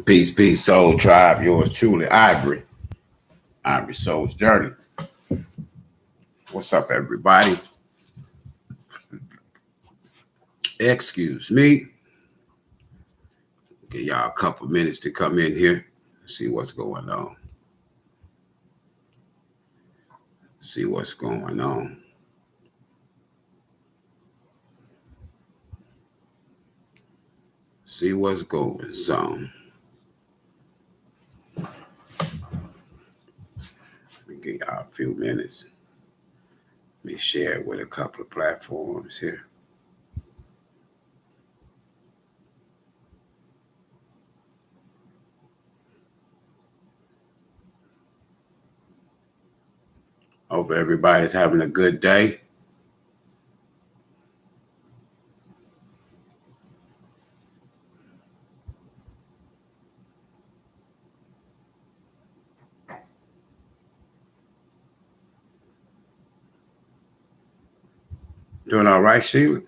Peace, peace, soul tribe. Yours truly, Ivory. Ivory Soul's Journey. What's up, everybody? Excuse me. Give y'all a couple minutes to come in here, see what's going on. See what's going on. See what's going on. Give y'all a few minutes. Let me share it with a couple of platforms here. Hope everybody's having a good day. Doing all right, Sheila?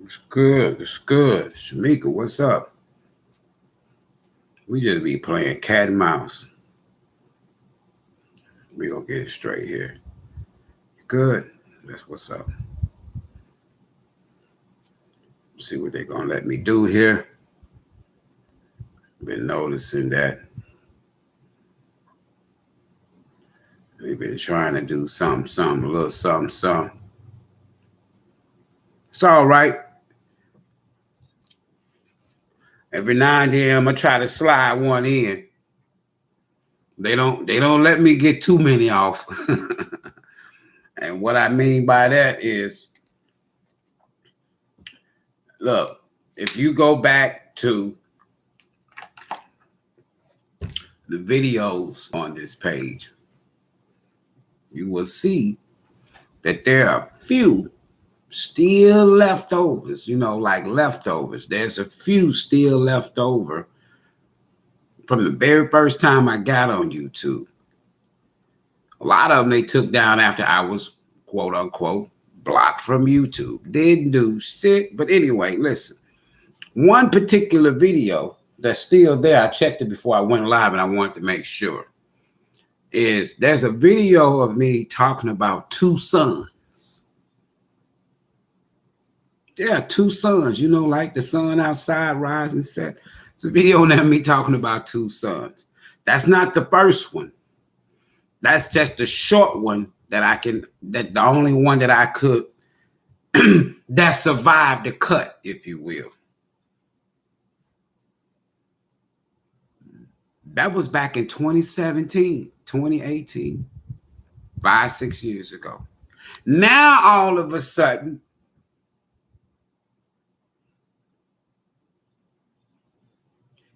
It's good. It's good. Shamika, what's up? We just be playing cat and mouse. We gonna get it straight here. Good. That's what's up. See what they're gonna let me do here. Been noticing that they've been trying to do something, a little something. It's all right. Every now and then I'm gonna try to slide one in. They don't let me get too many off. And what I mean by that is, look, if you go back to the videos on this page, you will see that there are few still leftovers, like leftovers. There's a few still left over from the very first time I got on YouTube. A lot of them they took down after I was, quote unquote, blocked from YouTube. Didn't do shit. But anyway, listen. One particular video that's still there, I checked it before I went live and I wanted to make sure, is there's a video of me talking about two suns. Yeah, two suns, like the sun outside rise and set. It's a video of me talking about two suns. That's not the first one. That's just the short one that the only one that I could, that survived the cut, if you will. That was back in 2017, 2018, 5-6 years ago. Now, all of a sudden,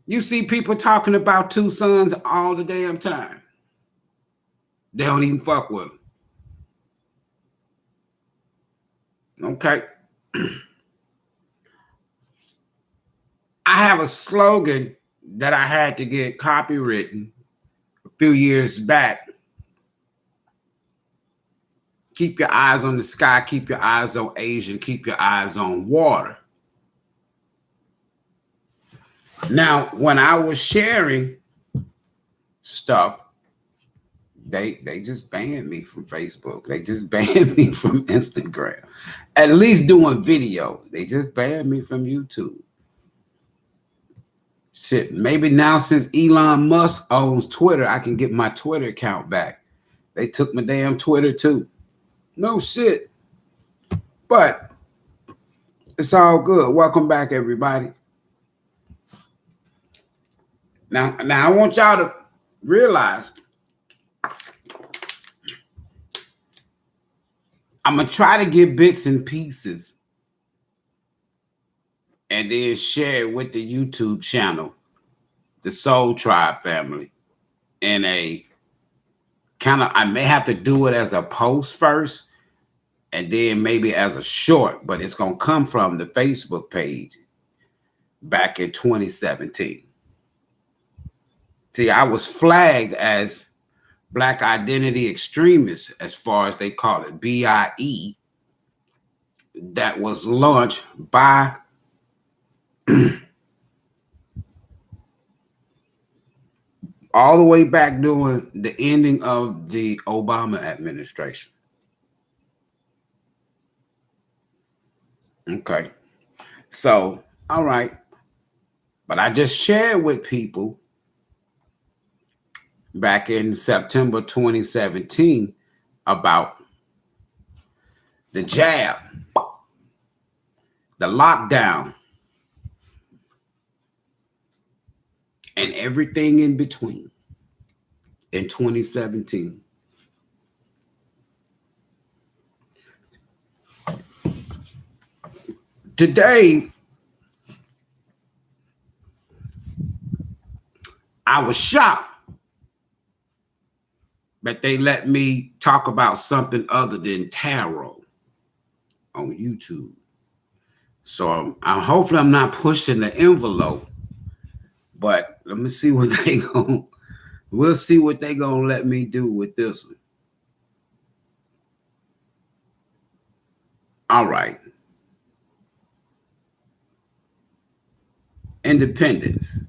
you see people talking about two suns all the damn time. They don't even fuck with them. Okay. I have a slogan that I had to get copywritten a few years back. Keep your eyes on the sky, keep your eyes on Asia, keep your eyes on water. Now, when I was sharing stuff, they just banned me from Facebook. They just banned me from Instagram. At least doing video. They just banned me from YouTube. Shit, maybe now since Elon Musk owns Twitter, I can get my Twitter account back. They took my damn Twitter too. No shit. But it's all good. Welcome back, everybody. Now I want y'all to realize I'm going to try to get bits and pieces and then share it with the YouTube channel, the Soul Tribe family, in a kind of, I may have to do it as a post first and then maybe as a short, but it's going to come from the Facebook page back in 2017. See, I was flagged as Black identity extremists, as far as they call it, BIE, that was launched by all the way back during the ending of the Obama administration. Okay. So, all right. But I just shared with people back in September 2017 about the jab, the lockdown, and everything in between in 2017. Today, I was shocked that they let me talk about something other than tarot on YouTube. So hopefully I'm not pushing the envelope, but let me see what we'll see what they gonna let me do with this one. All right. Independence.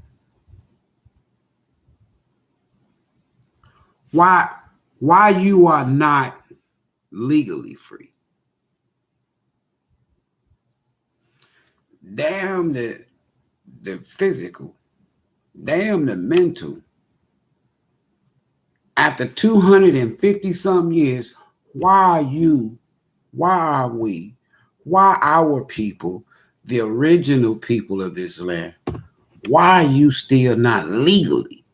Why you are not legally free? Damn the physical, damn the mental. After 250 some years, why are we, why our people, the original people of this land, why are you still not legally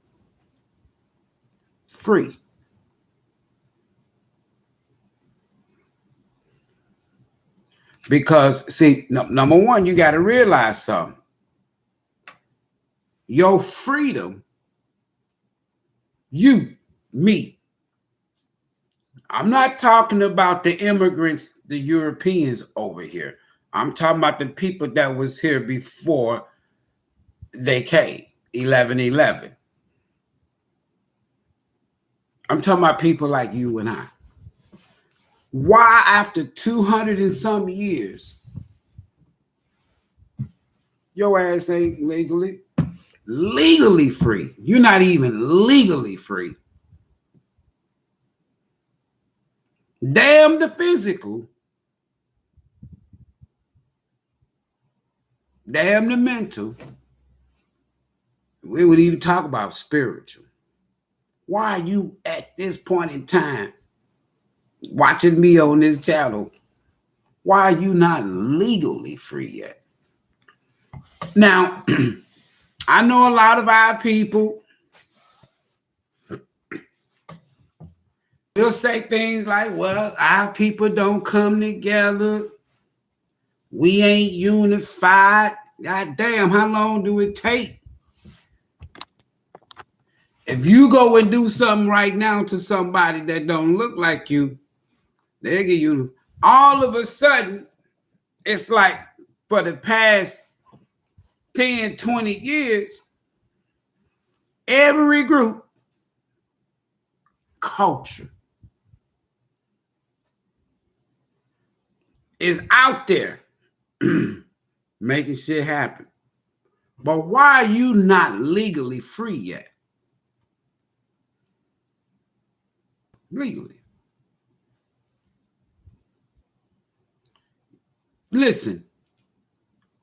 free? Because, see, number one, you got to realize something. Your freedom, me, I'm not talking about the immigrants, the Europeans over here. I'm talking about the people that was here before they came, 1111. I'm talking about people like you and I. Why, after 200 and some years, your ass ain't legally free? You're not even legally free. Damn the physical. Damn the mental. We would even talk about spiritual. Why are you at this point in time watching me on this channel? Why are you not legally free yet? Now, I know a lot of our people will say things like, well, our people don't come together. We ain't unified. God damn, how long do it take? If you go and do something right now to somebody that don't look like you, they'll get you. All of a sudden, it's like for the past 10, 20 years, every group, culture is out there making shit happen. But why are you not legally free yet? Legally. Listen,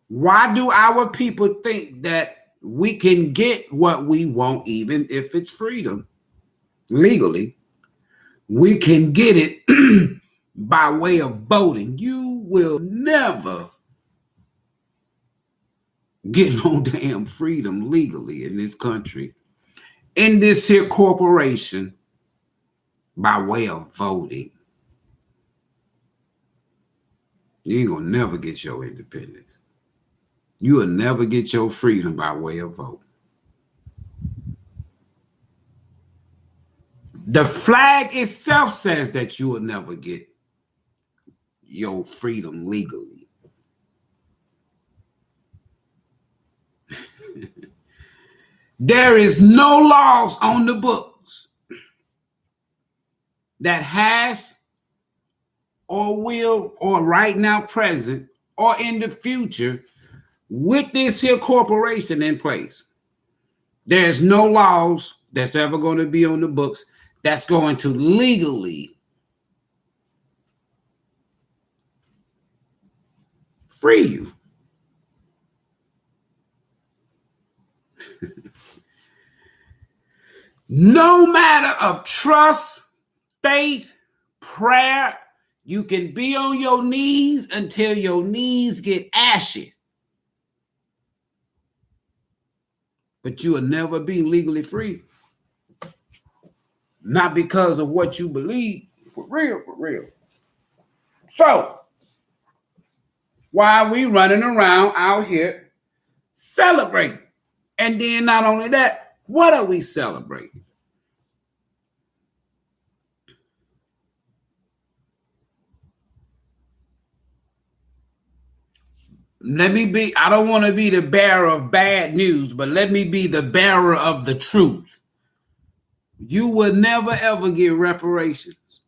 why do our people think that we can get what we want, even if it's freedom, legally? We can get it by way of voting. You will never get no damn freedom legally in this country, in this here corporation, by way of voting. You ain't gonna never get your independence. You will never get your freedom by way of vote. The flag itself says that you will never get your freedom legally. There is no laws on the books that has or will, or right now present, or in the future with this here corporation in place. There's no laws that's ever going to be on the books that's going to legally free you. No matter of trust, faith, prayer, you can be on your knees until your knees get ashy. But you will never be legally free. Not because of what you believe. For real, for real. So, why are we running around out here celebrating? And then not only that, what are we celebrating? I don't want to be the bearer of bad news, but let me be the bearer of the truth. You will never ever get reparations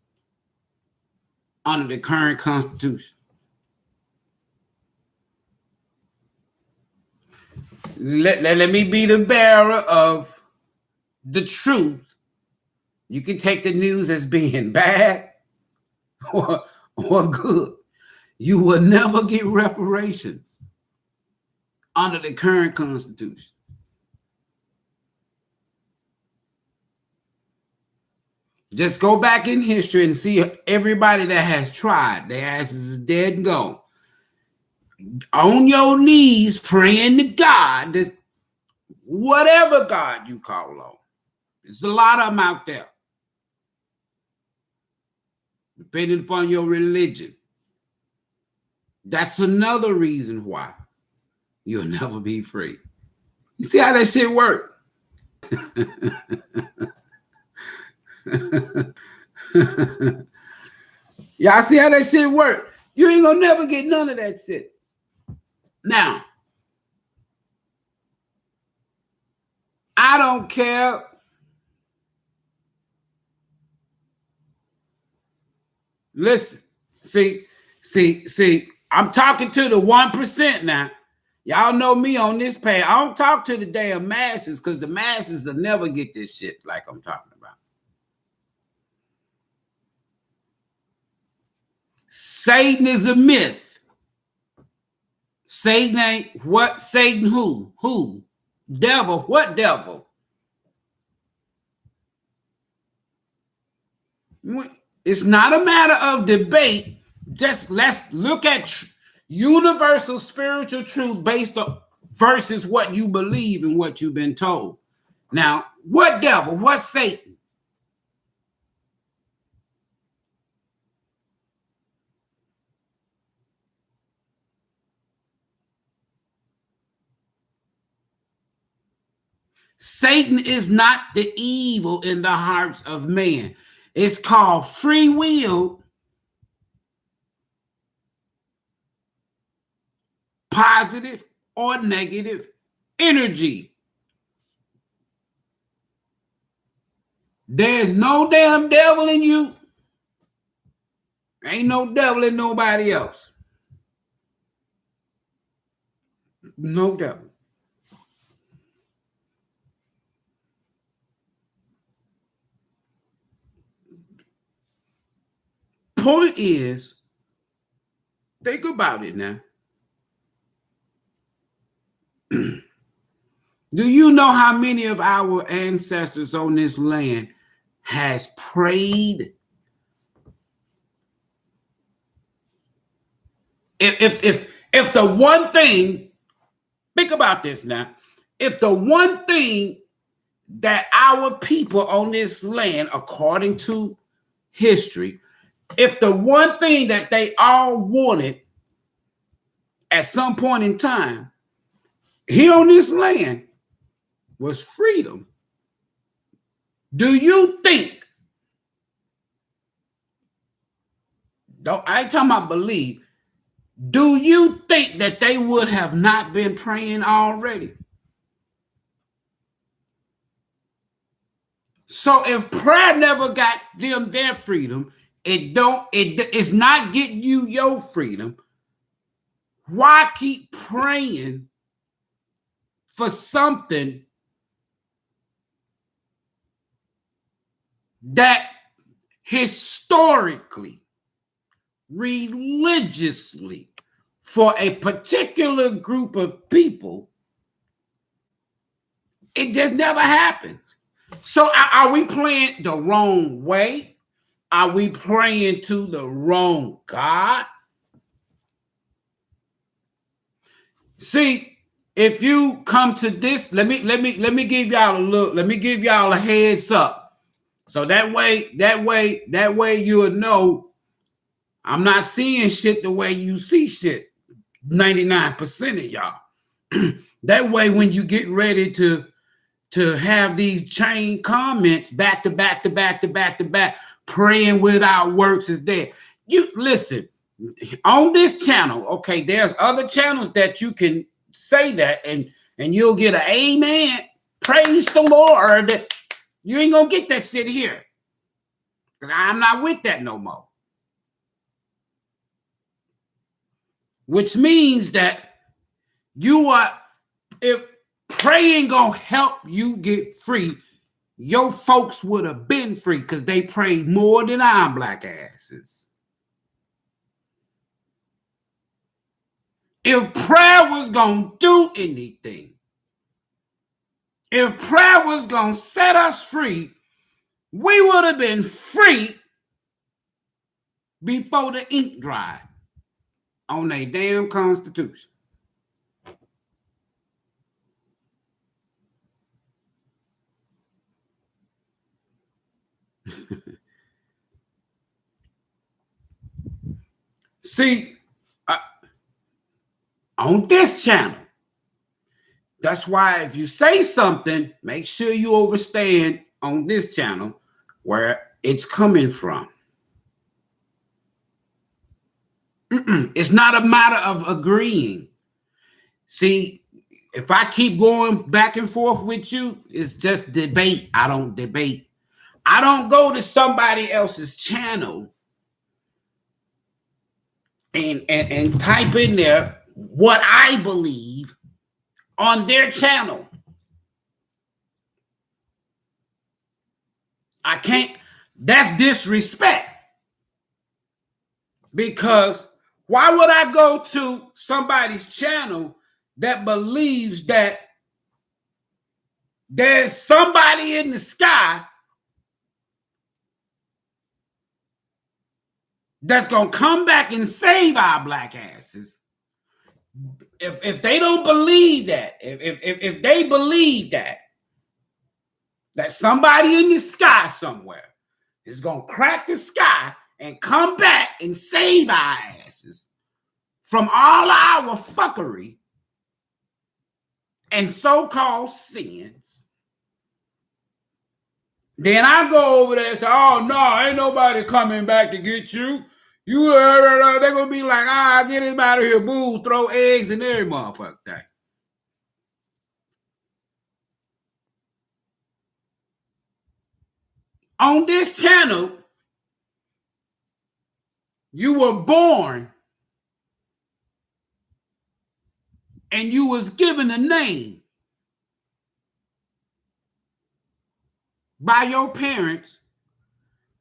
under the current Constitution. Let me be the bearer of the truth. You can take the news as being bad or good. You will never get reparations under the current Constitution. Just go back in history and see everybody that has tried. Their asses is dead and gone. On your knees praying to God, whatever God you call on. There's a lot of them out there. Depending upon your religion. That's another reason why you'll never be free. You see how that shit work? Y'all see how that shit work? You ain't gonna never get none of that shit. Now, I don't care. Listen, see, I'm talking to the 1% now. Y'all know me on this page. I don't talk to the damn masses because the masses will never get this shit like I'm talking about. Satan is a myth. Satan ain't what? Satan who? Who? Devil. What devil? It's not a matter of debate. Just let's look at universal spiritual truth based on versus what you believe and what you've been told. Now, what devil? What Satan? Satan is not the evil in the hearts of man. It's called free will, positive or negative energy. There's no damn devil in you. Ain't no devil in nobody else. No devil. Point is, think about it now. Do you know how many of our ancestors on this land has prayed? If the one thing, think about this now. If the one thing that our people on this land, according to history, if the one thing that they all wanted at some point in time here on this land was freedom, do you think, I ain't talking about believe, do you think that they would have not been praying already? So if prayer never got them their freedom, It's not getting you your freedom. Why keep praying for something that historically, religiously, for a particular group of people, it just never happened? So are we playing the wrong way? Are we praying to the wrong God? See, if you come to this, let me give y'all a look. Let me give y'all a heads up. So that way you'll know I'm not seeing shit the way you see shit. 99% of y'all. That way, when you get ready to have these chain comments back to back, praying without works is dead. You listen on this channel. Okay, there's other channels that you can say that and you'll get an amen. Praise the Lord. You ain't gonna get that shit here because I'm not with that no more. Which means that if praying gonna help you get free, your folks would have been free because they prayed more than our black asses. If prayer was gonna do anything, if prayer was gonna set us free, we would have been free before the ink dried on a damn Constitution. See, on this channel, that's why if you say something, make sure you understand on this channel where it's coming from. It's not a matter of agreeing. See, if I keep going back and forth with you, it's just debate. I don't debate. I don't go to somebody else's channel and type in there what I believe on their channel. I can't. That's disrespect. Because why would I go to somebody's channel that believes that there's somebody in the sky that's going to come back and save our black asses? If they don't believe that, if they believe that somebody in the sky somewhere is going to crack the sky and come back and save our asses from all our fuckery and so-called sins, then I go over there and say, oh, no, ain't nobody coming back to get you. They're going to be like, get him out of here, boo, throw eggs in every motherfucker thing. On this channel, you were born and you was given a name by your parents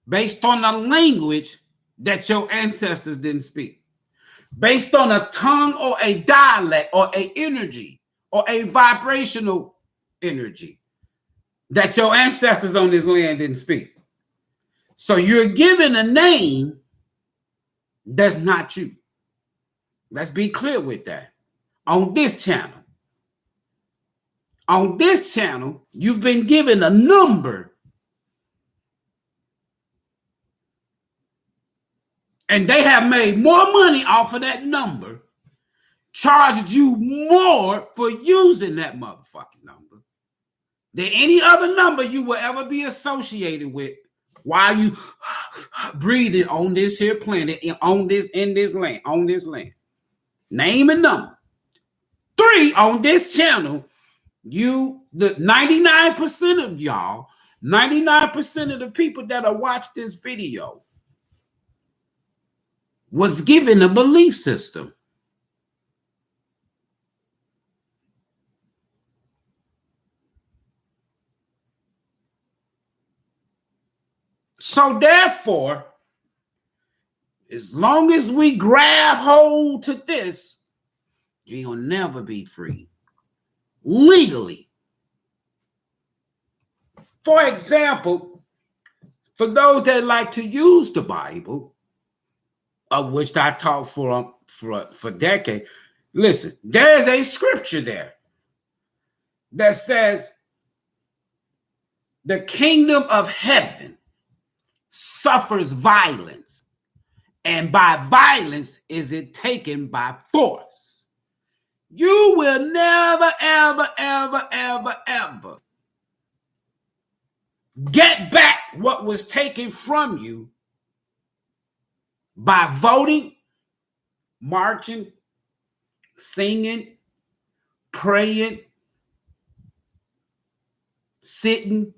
based on a language that your ancestors didn't speak, based on a tongue or a dialect or a energy or a vibrational energy that your ancestors on this land didn't speak. So you're given a name that's not you. Let's be clear with that. On this channel, you've been given a number. And they have made more money off of that number, charged you more for using that motherfucking number than any other number you will ever be associated with while you breathing on this here planet, in this land. Name and number. 3, on this channel, the 99% of y'all, 99% of the people that watch this video was given a belief system. So therefore, as long as we grab hold to this, you'll never be free legally. For example, for those that like to use the Bible, of which I taught for decades, listen, there's a scripture there that says the kingdom of heaven suffers violence, and by violence is it taken by force. You will never, ever, ever, ever, ever get back what was taken from you by voting, marching, singing, praying, sitting.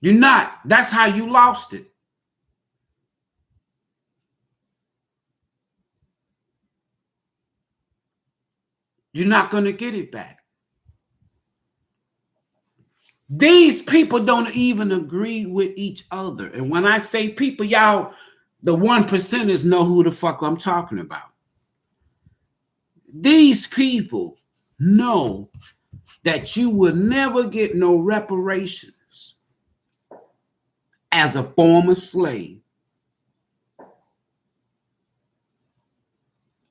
You're not. That's how you lost it. You're not going to get it back. These people don't even agree with each other. And when I say people, y'all, the 1%ers know who the fuck I'm talking about. These people know that you will never get no reparations as a former slave.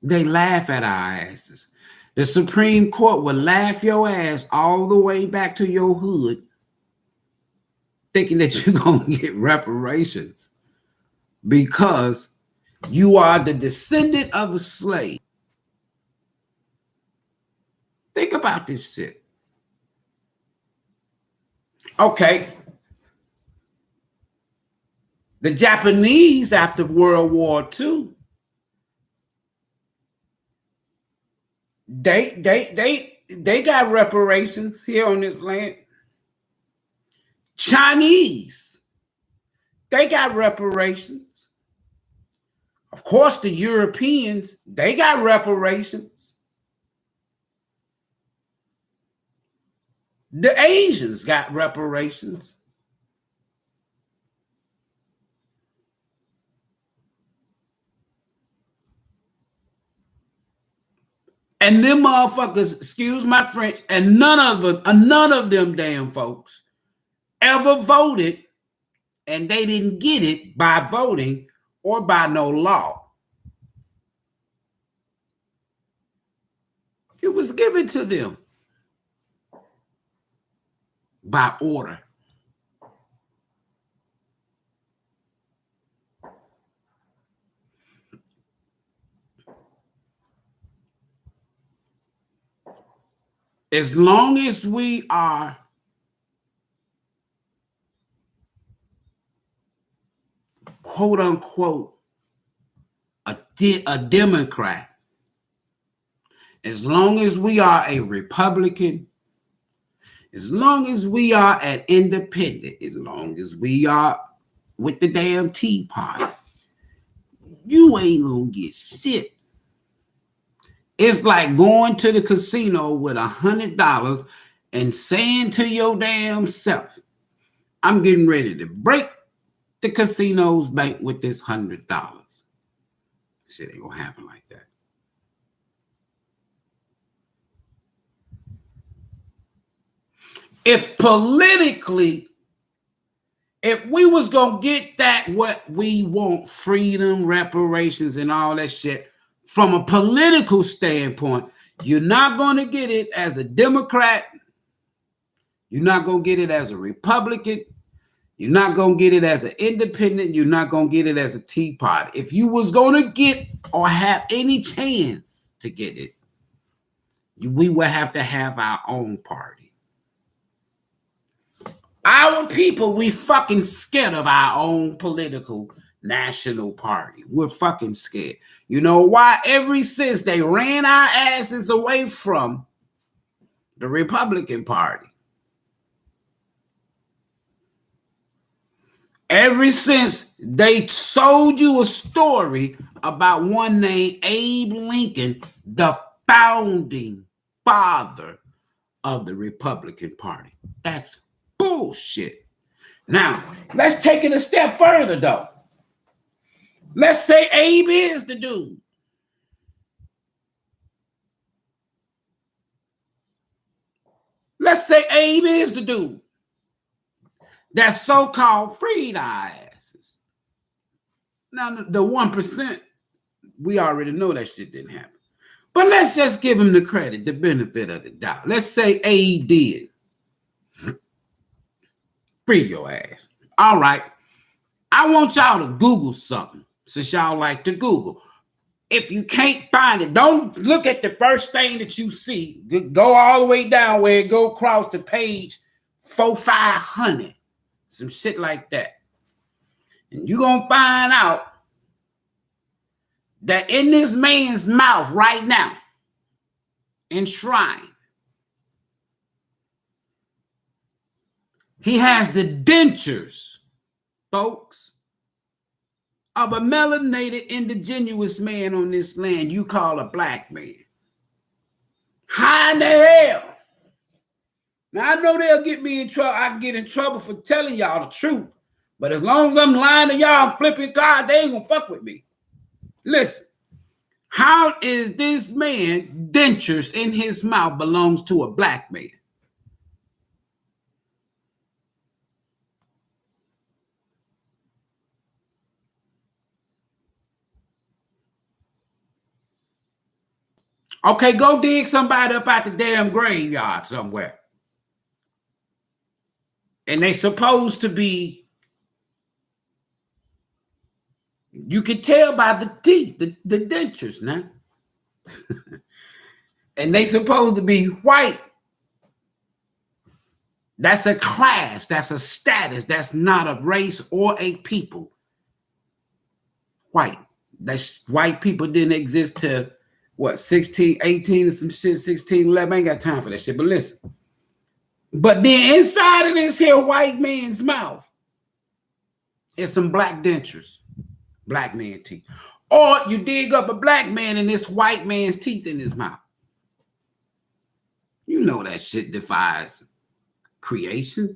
They laugh at our asses. The Supreme Court will laugh your ass all the way back to your hood, thinking that you're going to get reparations because you are the descendant of a slave. Think about this shit. Okay. The Japanese after World War II, they got reparations here on this land. Chinese, they got reparations. Of course, the Europeans, they got reparations. The Asians got reparations. And them motherfuckers, excuse my French, and none of them damn folks ever voted, and they didn't get it by voting or by no law. It was given to them by order. As long as we are quote unquote a Democrat, as long as we are a Republican, as long as we are an independent, as long as we are with the damn Tea Party, you ain't gonna get shit. It's like going to the casino with $100 and saying to your damn self, I'm getting ready to break the casino's bank with this $100. Shit ain't gonna happen like that. If politically, if we was gonna get that what we want, freedom, reparations, and all that shit, from a political standpoint, you're not gonna get it as a Democrat, you're not gonna get it as a Republican, you're not gonna get it as an independent, you're not gonna get it as a Tea Party. If you was gonna get or have any chance to get it, we would have to have our own party. Our people, we fucking scared of our own political national party. We're fucking scared. You know why? Ever since they ran our asses away from the Republican Party. Ever since they sold you a story about one named Abe Lincoln, the founding father of the Republican Party. That's bullshit. Now, let's take it a step further, though. Let's say Abe is the dude. Let's say Abe is the dude that so-called freed our asses. Now, the 1%, we already know that shit didn't happen. But let's just give him the credit, the benefit of the doubt. Let's say Abe did free your ass. All right. I want y'all to Google something, since y'all like to Google. If you can't find it, don't look at the first thing that you see. Go all the way down where it go across the page 400-500, some shit like that. And you're going to find out that in this man's mouth right now, enshrined, he has the dentures, folks, of a melanated indigenous man on this land you call a black man. How in the hell? Now, I know they'll get me in trouble. I can get in trouble for telling y'all the truth. But as long as I'm lying to y'all, I'm flipping cards, they ain't gonna fuck with me. Listen, how is this man dentures in his mouth belongs to a black man? Okay, go dig somebody up out the damn graveyard somewhere. And they supposed to be, you can tell by the teeth, the dentures now. And they supposed to be white. That's a class, that's a status, that's not a race or a people. White. That's white people didn't exist till what, 16, 18 or some shit, 16, 11. I ain't got time for that shit, but listen. But then inside of this here white man's mouth is some black dentures, black man teeth. Or you dig up a black man and this white man's teeth in his mouth. You know that shit defies creation.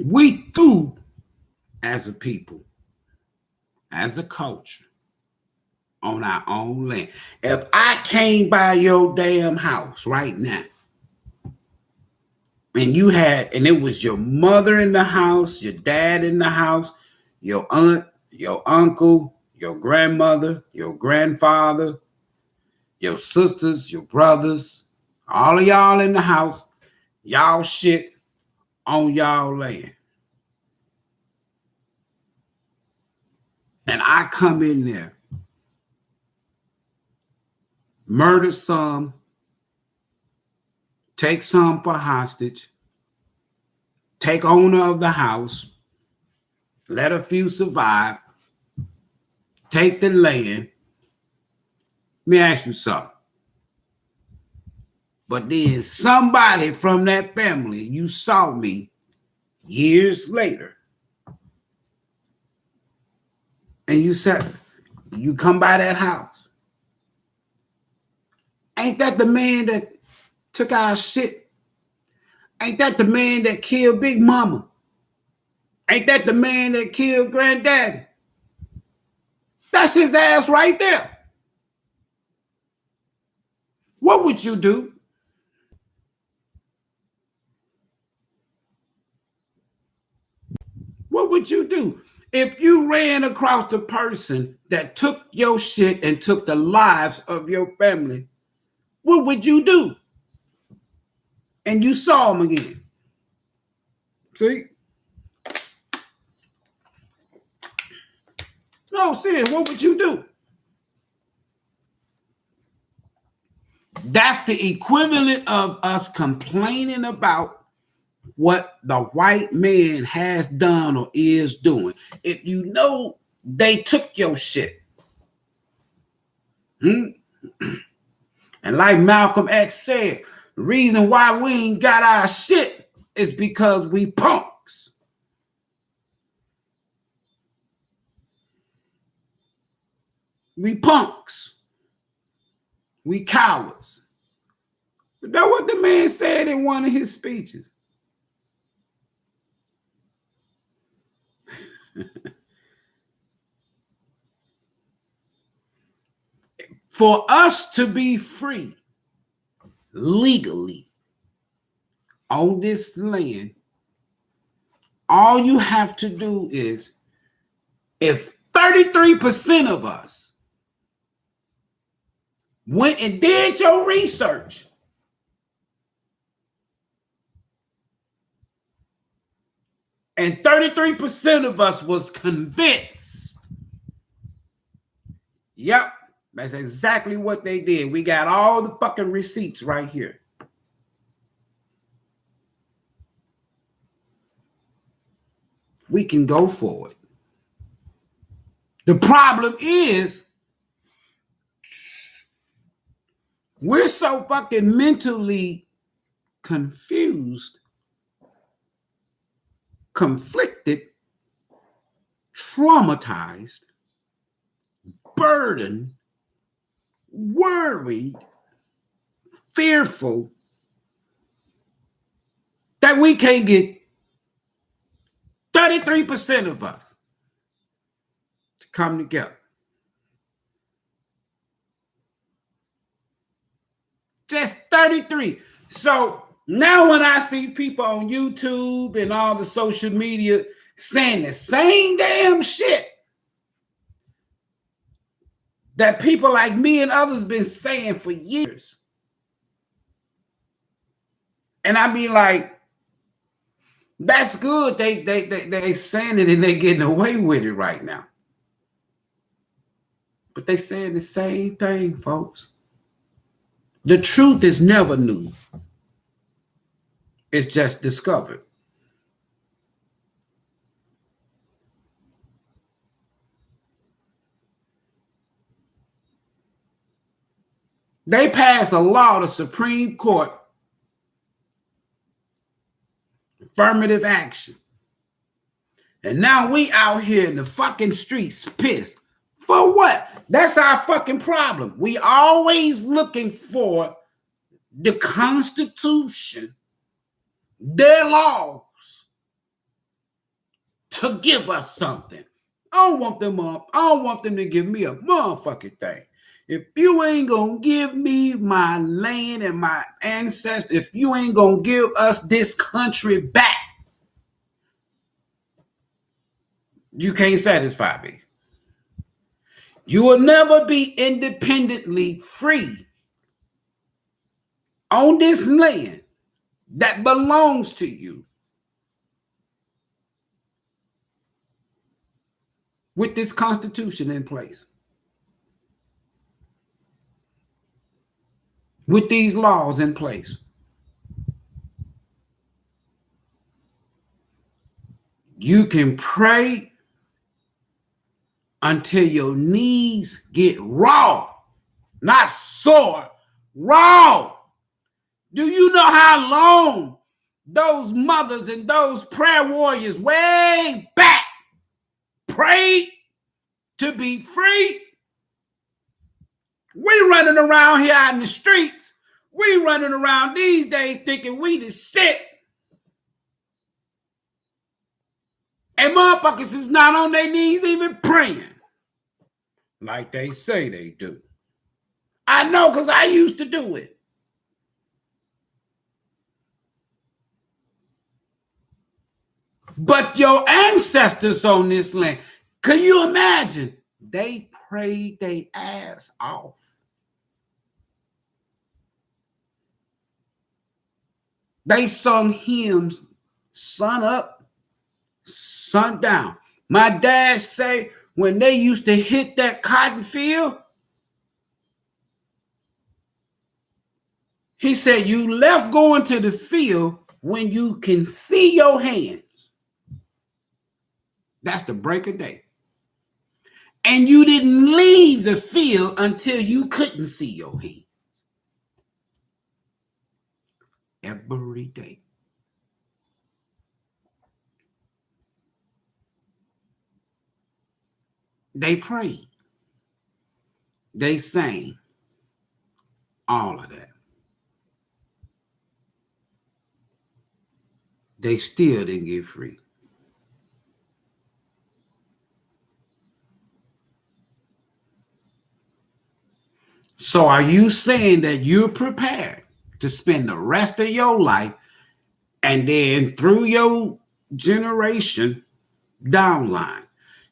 We through as a people, as a culture, on our own land. If I came by your damn house right now, and you had, and it was your mother in the house, your dad in the house, your aunt, your uncle, your grandmother, your grandfather, your sisters, your brothers, all of y'all in the house, y'all shit on y'all land. And I come in there, murder some, take some for hostage, take owner of the house, let a few survive, take the land. Let me ask you something. But then somebody from that family, you saw me years later, and you said, you come by that house. Ain't that the man that took our shit? Ain't that the man that killed Big Mama? Ain't that the man that killed Granddaddy? That's his ass right there. What would you do? What would you do if you ran across the person that took your shit and took the lives of your family? What would you do? And you saw him again. See? No, serious, what would you do? That's the equivalent of us complaining about what the white man has done or is doing. If you know they took your shit. And like Malcolm X said, the reason why we ain't got our shit is because we punks. We punks. We cowards. But that's what the man said in one of his speeches. For us to be free legally on this land, all you have to do is, if 33% of us went and did your research and 33% of us was convinced, yep, that's exactly what they did. We got all the fucking receipts right here. We can go forward. The problem is we're so fucking mentally confused, conflicted, traumatized, burdened, worried, fearful that we can't get 33% of us to come together. Just 33. So now when I see people on YouTube and all the social media saying the same damn shit that people like me and others been saying for years, and I be like, that's good. They saying it and they getting away with it right now. But they saying the same thing, folks. The truth is never new. It's just discovered. They passed a law, the Supreme Court, affirmative action. And now we out here in the fucking streets pissed. For what? That's our fucking problem. We always looking for the Constitution, their laws, to give us something. I don't want them to give me a motherfucking thing. If you ain't gonna give me my land and my ancestors, if you ain't gonna give us this country back, you can't satisfy me. You will never be independently free on this land that belongs to you with this Constitution in place, with these laws in place. You can pray until your knees get raw, not sore, raw. Do you know how long those mothers and those prayer warriors way back prayed to be free? We running around here out in the streets. We running around these days thinking we the shit. And motherfuckers is not on their knees even praying like they say they do. I know, because I used to do it. But your ancestors on this land, can you imagine? They prayed their ass off. They sung hymns sun up, sun down. My dad say when they used to hit that cotton field, He said, you left going to the field when you can see your hands. That's the break of day. And you didn't leave the field until you couldn't see your hands. Every day. They prayed. They sang. All of that. They still didn't get free. So are you saying that you're prepared to spend the rest of your life and then through your generation downline,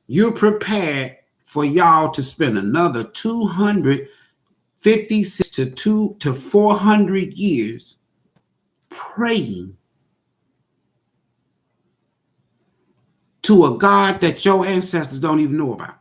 you're prepared for y'all to spend another 256 to 400 years praying to a God that your ancestors don't even know about?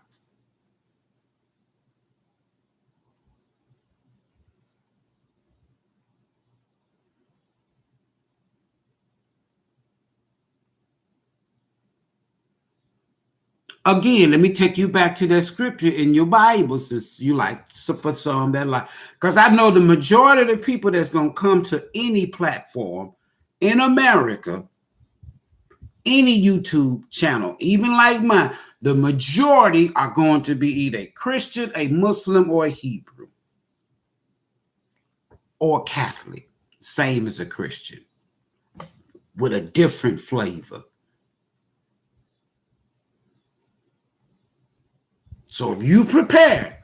Again, let me take you back to that scripture in your Bible, since you like, for some that like, because I know the majority of the people that's going to come to any platform in America, any YouTube channel, even like mine, the majority are going to be either a Christian, a Muslim, or a Hebrew, or Catholic, same as a Christian, with a different flavor. So if you prepare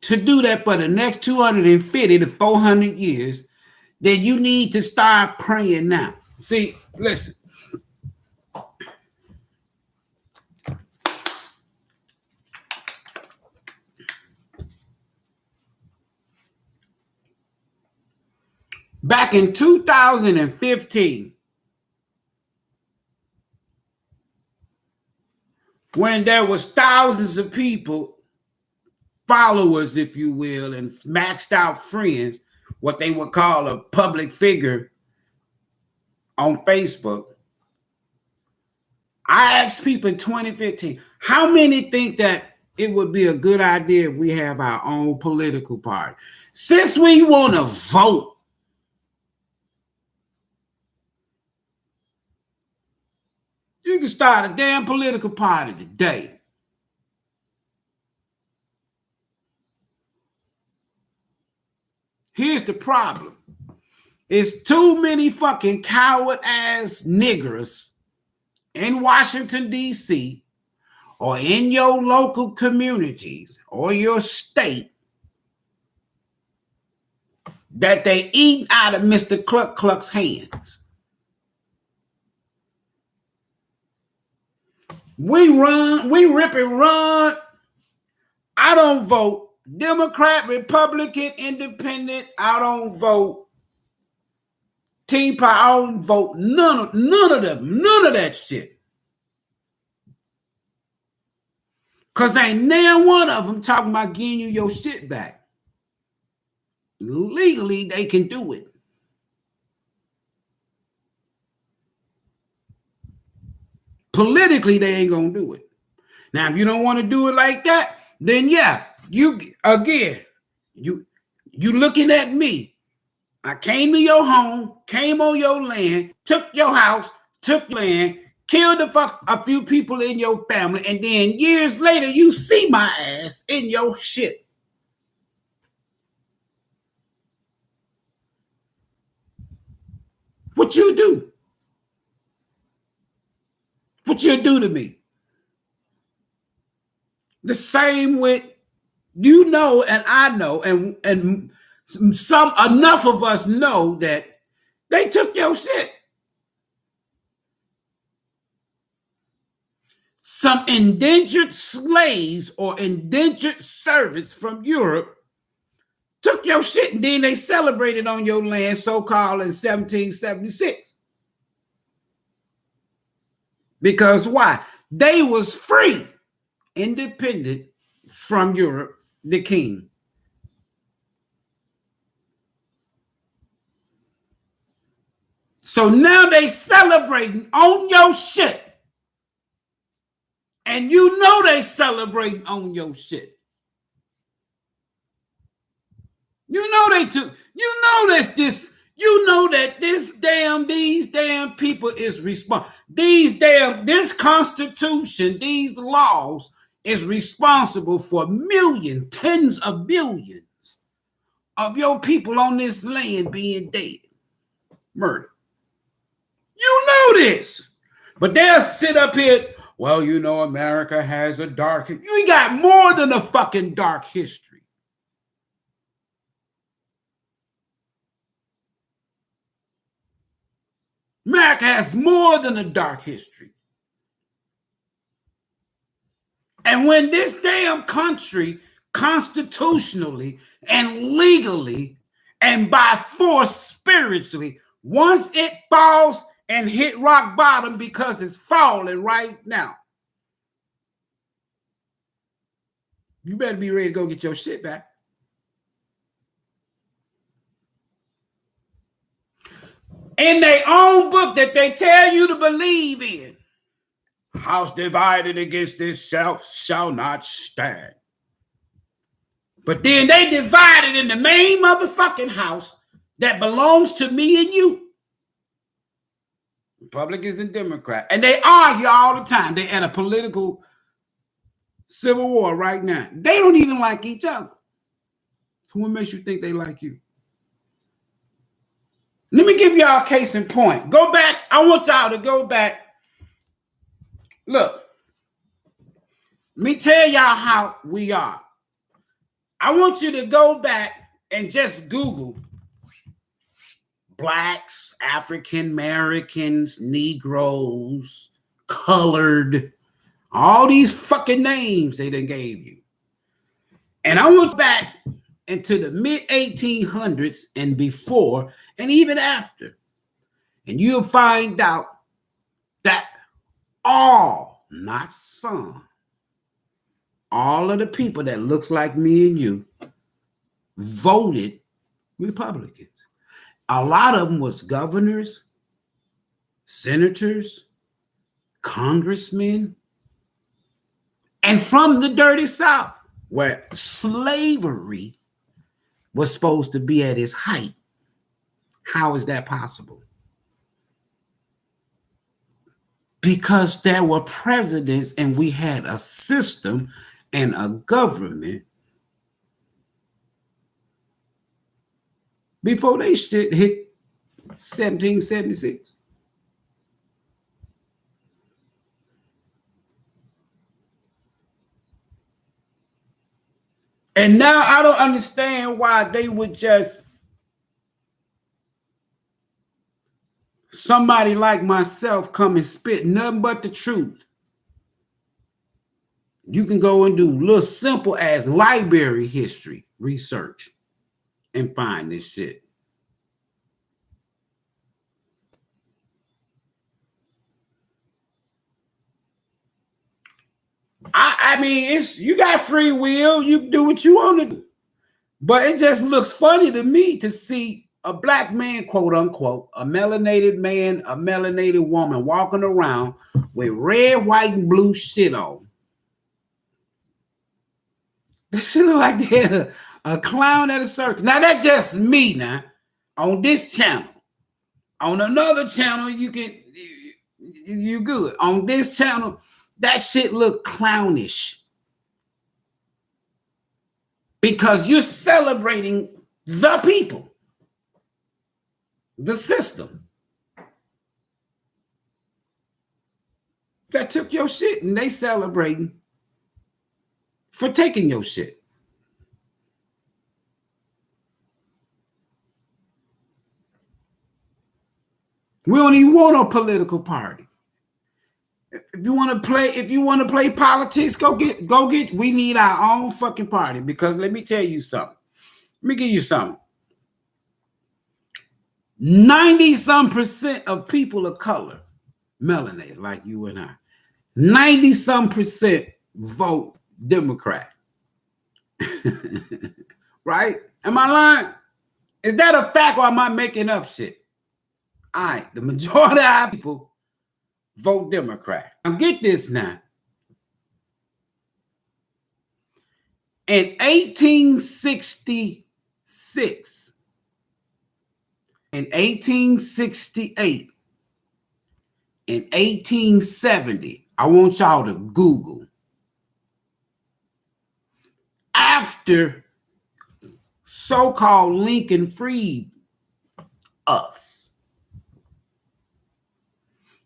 to do that for the next 250 to 400 years, then you need to start praying now. See, listen. Back in 2015, when there was thousands of people, followers, if you will, and maxed out friends, what they would call a public figure on Facebook, I asked people in 2015, how many think that it would be a good idea if we have our own political party? Since we want to vote, you can start a damn political party today. Here's the problem. It's too many fucking coward ass niggers in Washington, D.C., or in your local communities or your state that they eat out of Mr. Cluck Cluck's hands. We rip and run. I don't vote Democrat, Republican, Independent. I don't vote Tea Party. I don't vote none of them. None of that shit. Because ain't now one of them talking about getting you your shit back. Legally, they can do it. Politically, they ain't going to do it. Now, if you don't want to do it like that, then yeah, you looking at me. I came to your home, came on your land, took your house, took land, killed a few people in your family, and then years later, you see my ass in your shit. What you do? What you do to me? The same with, you know, and I know, and some enough of us know that they took your shit. Some indentured slaves or indentured servants from Europe took your shit, and then they celebrated on your land, so-called in 1776. Because why? They was free, independent from Europe, the king. So now they celebrating on your shit. And you know they celebrating on your shit. You know they took, you know that these damn people is responsible. This constitution, these laws is responsible for millions, tens of millions of your people on this land being dead, murdered. You know this, but they'll sit up here. Well, you know, America has a dark. You got more than a fucking dark history. America has more than a dark history. And when this damn country constitutionally and legally and by force spiritually, once it falls and hit rock bottom, because it's falling right now, you better be ready to go get your shit back. In their own book that they tell you to believe in, house divided against itself shall not stand. But then they divided in the main motherfucking house that belongs to me and you. Republicans and Democrats. And they argue all the time. They're at a political civil war right now. They don't even like each other. So what makes you think they like you? Let me give y'all a case in point. Go back. I want y'all to go back. Look. Let me tell y'all how we are. I want you to go back and just Google blacks, African Americans, Negroes, colored, all these fucking names they done gave you. And I want back into the mid 1800s and before, and even after. And you'll find out that all, not some, all of the people that looks like me and you voted Republicans. A lot of them was governors, senators, congressmen, and from the dirty South, where slavery was supposed to be at its height. How is that possible? Because there were presidents and we had a system and a government before they shit hit 1776. And now I don't understand why they would just, somebody like myself come and spit nothing but the truth. You can go and do little simple as library history research and find this shit. I mean, it's, you got free will. You do what you want to do. But it just looks funny to me to see a black man, quote unquote, a melanated man, a melanated woman walking around with red, white, and blue shit on. They should look like they had a clown at a circus. Now, that's just me now. On this channel. On another channel, you good. On this channel, that shit look clownish. Because you're celebrating the people. The system. That took your shit and they celebrating for taking your shit. We don't even want a political party. If you want to play politics, go get, we need our own fucking party. Because let me tell you something. Let me give you something. 90-some% of people of color melanated like you and I. 90-some% vote Democrat. Right? Am I lying? Is that a fact or am I making up shit? All right, the majority of people vote Democrat. Now get this now. In 1866, in 1868, in 1870, I want y'all to Google. After so-called Lincoln freed us,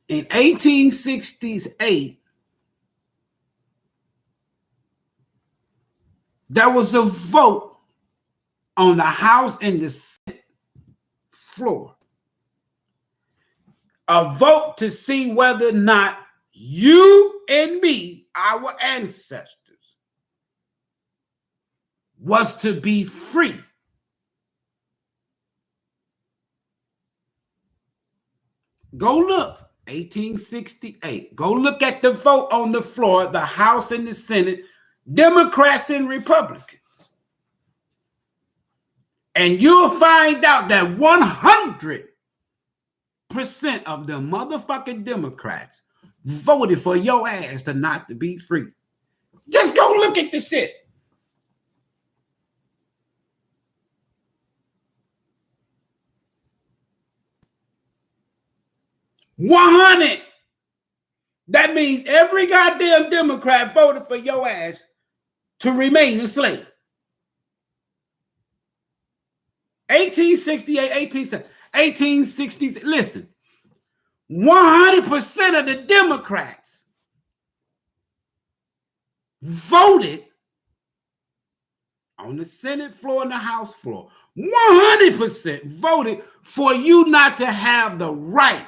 in 1868, there was a vote on the House and the Senate floor. A vote to see whether or not you and me, our ancestors, was to be free. Go look, 1868. Go look at the vote on the floor, the House and the Senate, Democrats and Republicans. And you'll find out that 100% of the motherfucking Democrats voted for your ass to not to be free. Just go look at the shit. $100. That means every goddamn Democrat voted for your ass to remain a slave. 1868, 1860s. Listen, 100% of the Democrats voted on the Senate floor and the House floor. 100% voted for you not to have the right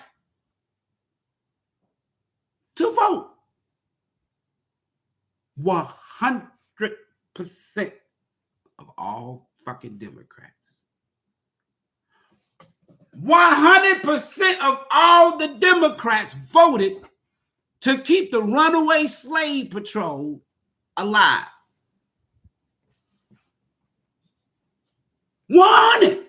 to vote. 100% of all fucking Democrats. 100% of all the Democrats voted to keep the runaway slave patrol alive. 100.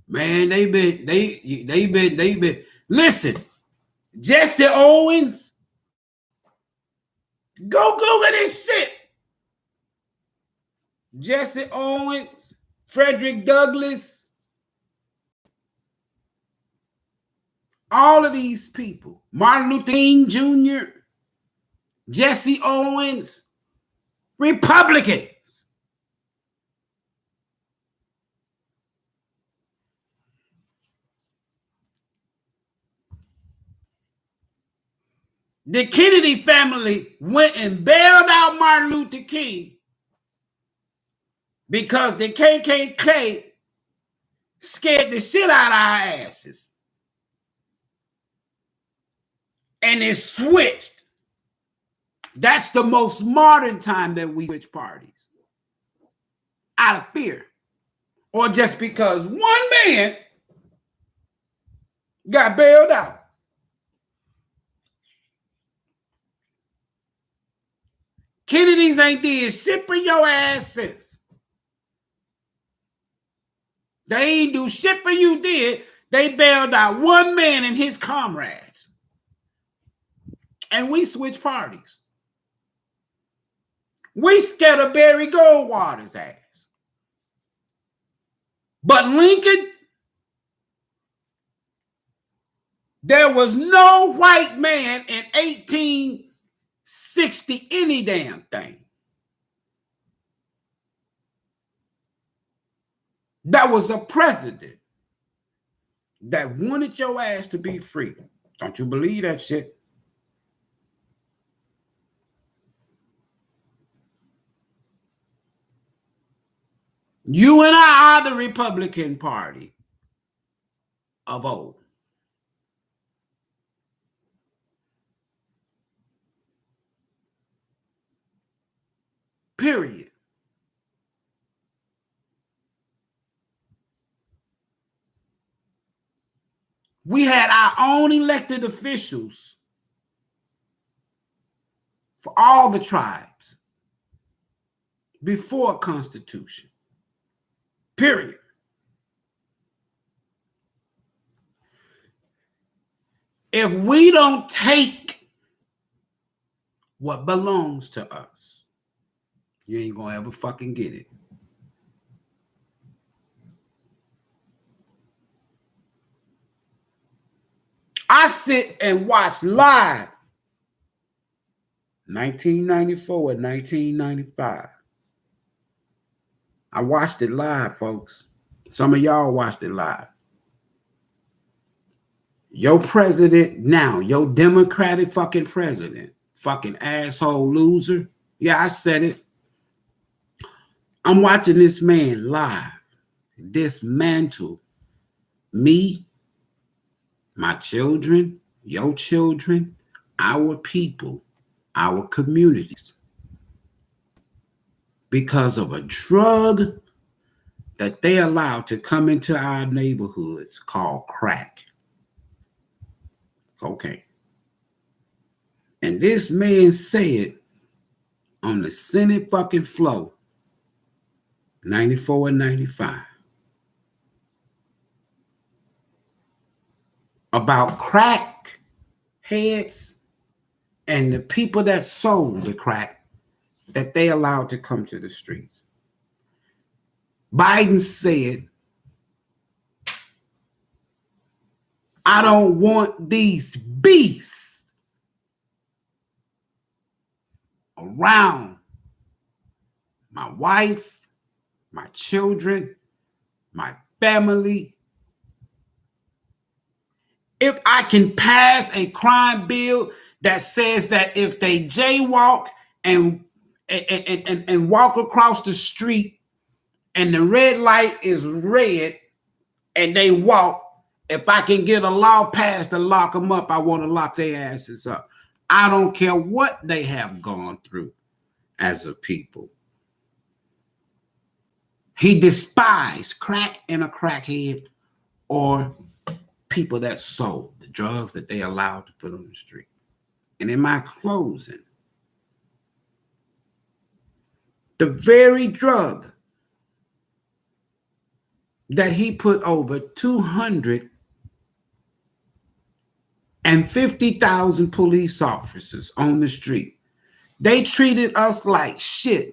Man, they been. Listen, Jesse Owens, go Google this shit. Jesse Owens, Frederick Douglass, all of these people, Martin Luther King Jr., Jesse Owens, Republicans. The Kennedy family went and bailed out Martin Luther King because the KKK scared the shit out of our asses. And it switched. That's the most modern time that we switch parties. Out of fear. Or just because one man got bailed out. Kennedys ain't did shit for your asses. They ain't do shit for you did. They bailed out one man and his comrades. And we switch parties. We scared of Barry Goldwater's ass. But Lincoln, there was no white man in 1860 any damn thing that was a president that wanted your ass to be free. Don't you believe that shit? You and I are the Republican Party of old. Period. We had our own elected officials for all the tribes before a constitution. Period. If we don't take what belongs to us, you ain't gonna ever fucking get it. I sit and watch live 1994 and 1995. I watched it live, folks. Some of y'all watched it live. Your president now, your Democratic fucking president, fucking asshole loser. Yeah, I said it. I'm watching this man live dismantle me, my children, your children, our people, our communities, because of a drug that they allowed to come into our neighborhoods called crack. Okay. And this man said on the Senate fucking floor, 94 and 95, about crack heads and the people that sold the crack that they allowed to come to the streets. Biden said, I don't want these beasts around my wife, my children, my family. If I can pass a crime bill that says that if they jaywalk and walk across the street and the red light is red and they walk, if I can get a law passed to lock them up, I want to lock their asses up. I don't care what they have gone through as a people. He despised crack and a crackhead or people that sold the drugs that they allowed to put on the street. And in my closing, the very drug that he put over 250,000 police officers on the street, they treated us like shit.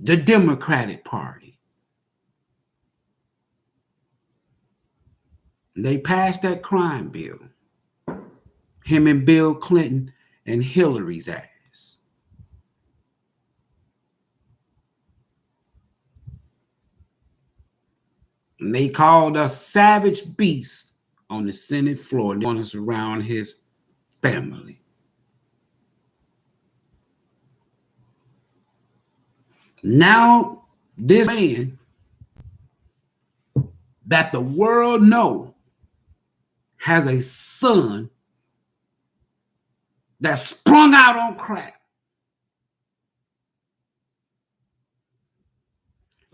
The Democratic Party. They passed that crime bill. Him and Bill Clinton and Hillary's ass. And they called us savage beasts on the Senate floor. They want us around his family. Now, this man that the world know has a son that sprung out on crack.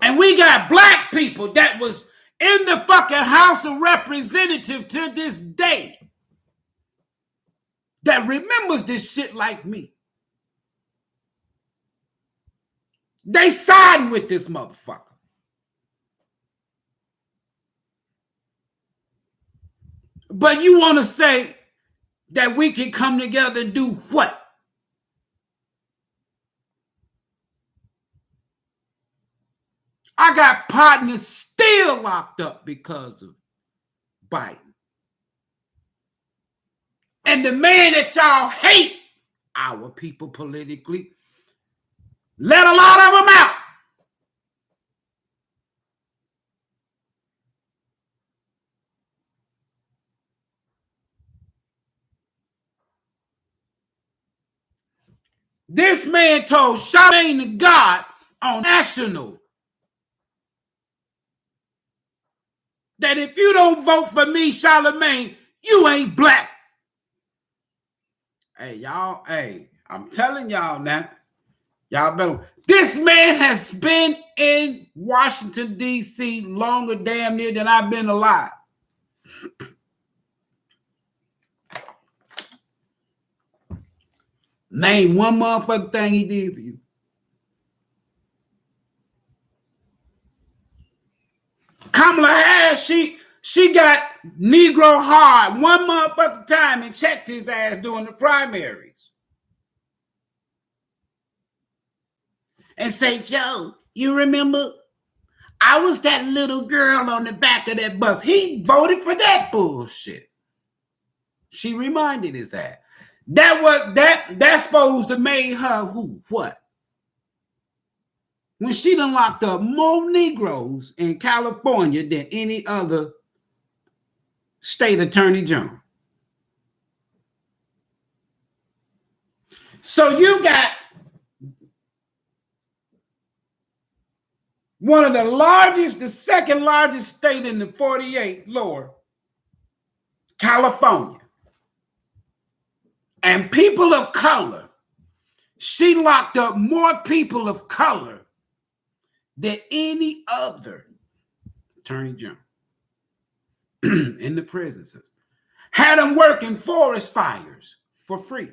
And we got black people that was in the fucking House of Representatives to this day that remembers this shit like me. They siding with this motherfucker. But you want to say that we can come together and do what? I got partners still locked up because of Biden. And the man that y'all hate, our people politically, let a lot of them out. This man told Charlamagne the God on National that if you don't vote for me, Charlamagne, you ain't black. Hey, y'all, hey, I'm telling y'all now. Y'all know this man has been in Washington, D.C. longer damn near than I've been alive. Name one motherfucking thing he did for you. Kamala Harris, she got Negro hard one motherfucking time and checked his ass during the primaries. And say, Joe, you remember? I was that little girl on the back of that bus. He voted for that bullshit. She reminded his ass. That's supposed to make her who? What? When she done locked up more Negroes in California than any other state attorney general. So you got one of the largest, the second largest state in the 48, Lord, California. And people of color, she locked up more people of color than any other attorney general in the prison system. Had them working forest fires for free.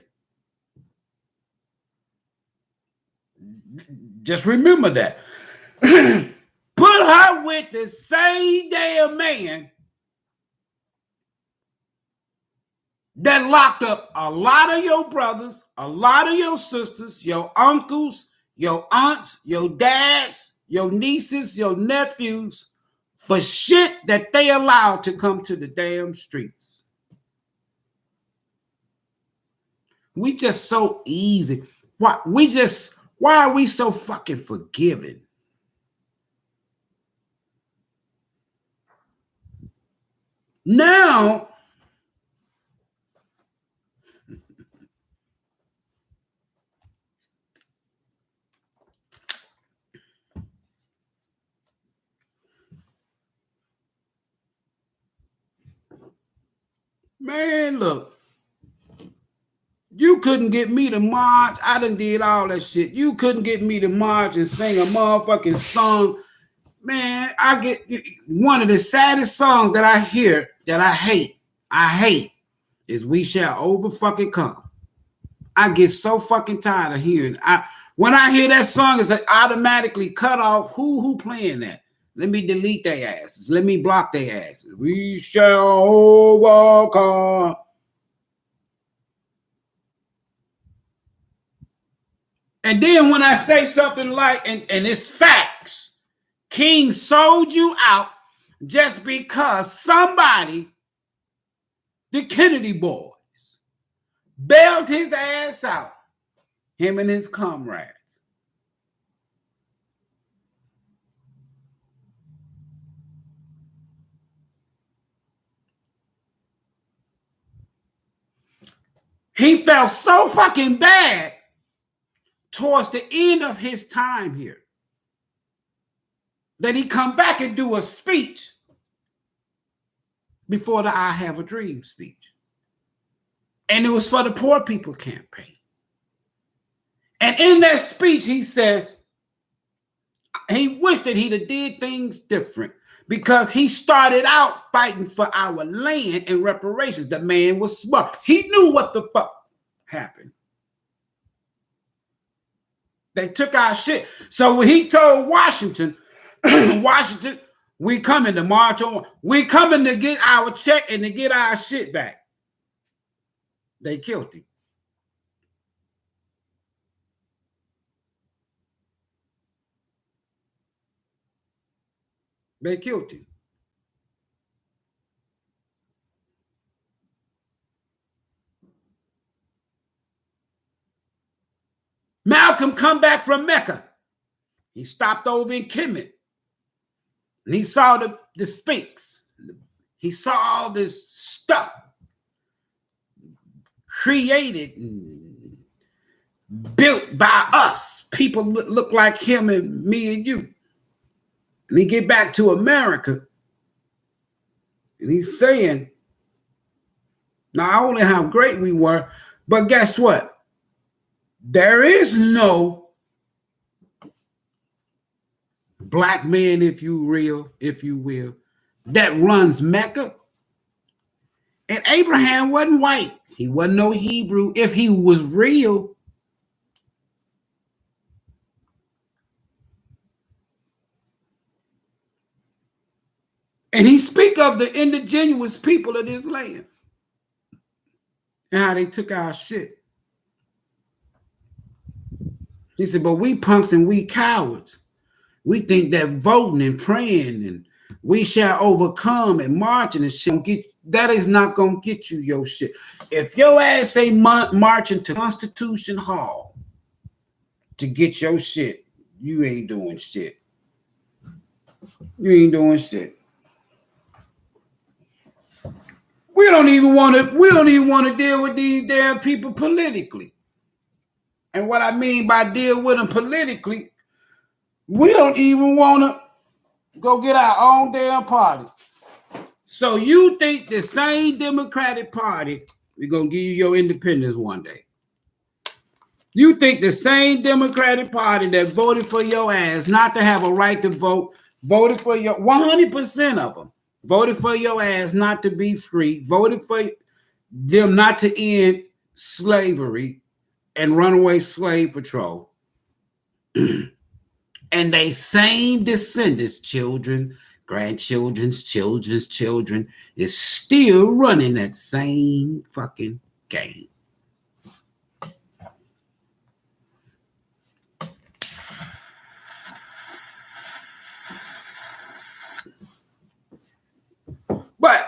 Just remember that. Put her with the same damn man that locked up a lot of your brothers, a lot of your sisters, your uncles, your aunts, your dads, your nieces, your nephews for shit that they allowed to come to the damn streets. We just so easy. Why are we so fucking forgiving? Now, man, look. You couldn't get me to march. I done did all that shit. You couldn't get me to march and sing a motherfucking song. Man, I get one of the saddest songs that I hear that I hate is We Shall Over Fucking Come. I get so fucking tired of hearing when I hear that song, it's automatically cut off. Who playing that? Let me delete their asses. Let me block their asses. We shall overcome. And then when I say something like, and it's facts, King sold you out just because somebody, the Kennedy boys, bailed his ass out, him and his comrades. He felt so fucking bad towards the end of his time here that he come back and do a speech before the I Have a Dream speech. And it was for the Poor People campaign. And in that speech, he says he wished that he'd have did things different because he started out fighting for our land and reparations. The man was smart. He knew what the fuck happened. They took our shit. So when he told Washington, Washington, we coming to march on. We coming to get our check and to get our shit back. They killed him. They killed him. Malcolm come back from Mecca. He stopped over in Kemet. And he saw the Sphinx. He saw all this stuff created and built by us. People look like him and me and you. And he get back to America. And he's saying not only how great we were, but guess what? There is no black man, if you will, that runs Mecca. And Abraham wasn't white. He wasn't no Hebrew. If he was real, and he speak of the indigenous people of this land and how they took our shit. He said, but we punks and we cowards. We think that voting and praying and we shall overcome and marching and shit that is not gonna get you your shit. If your ass ain't marching to Constitution Hall to get your shit, you ain't doing shit. You ain't doing shit. We don't even want to deal with these damn people politically. And what I mean by deal with them politically, we don't even want to go get our own damn party. So you think the same Democratic Party, we're going to give you your independence one day. You think the same Democratic Party that voted for your ass not to have a right to vote, voted for your 100% of them, voted for your ass not to be free, voted for them not to end slavery and runaway slave patrol. And they same descendants, children, grandchildren's children's children, is still running that same fucking game. But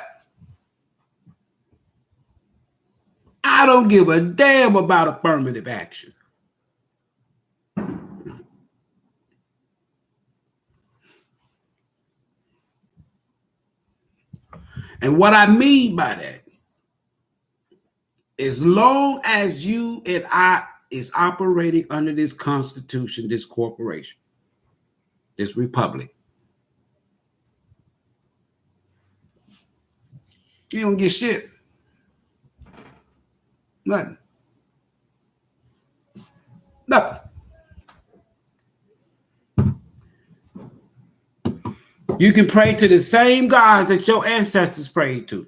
I don't give a damn about affirmative action. And what I mean by that, as long as you and I is operating under this constitution, this corporation, this republic, you don't get shit. Nothing. Nothing. You can pray to the same gods that your ancestors prayed to.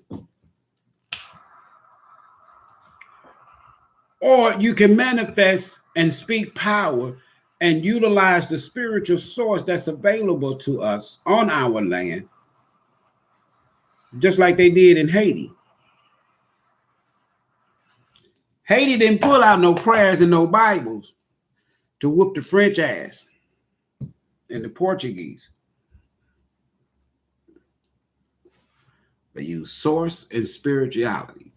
Or you can manifest and speak power and utilize the spiritual source that's available to us on our land, just like they did in Haiti. Haiti didn't pull out no prayers and no Bibles to whoop the French ass and the Portuguese. They use source and spirituality.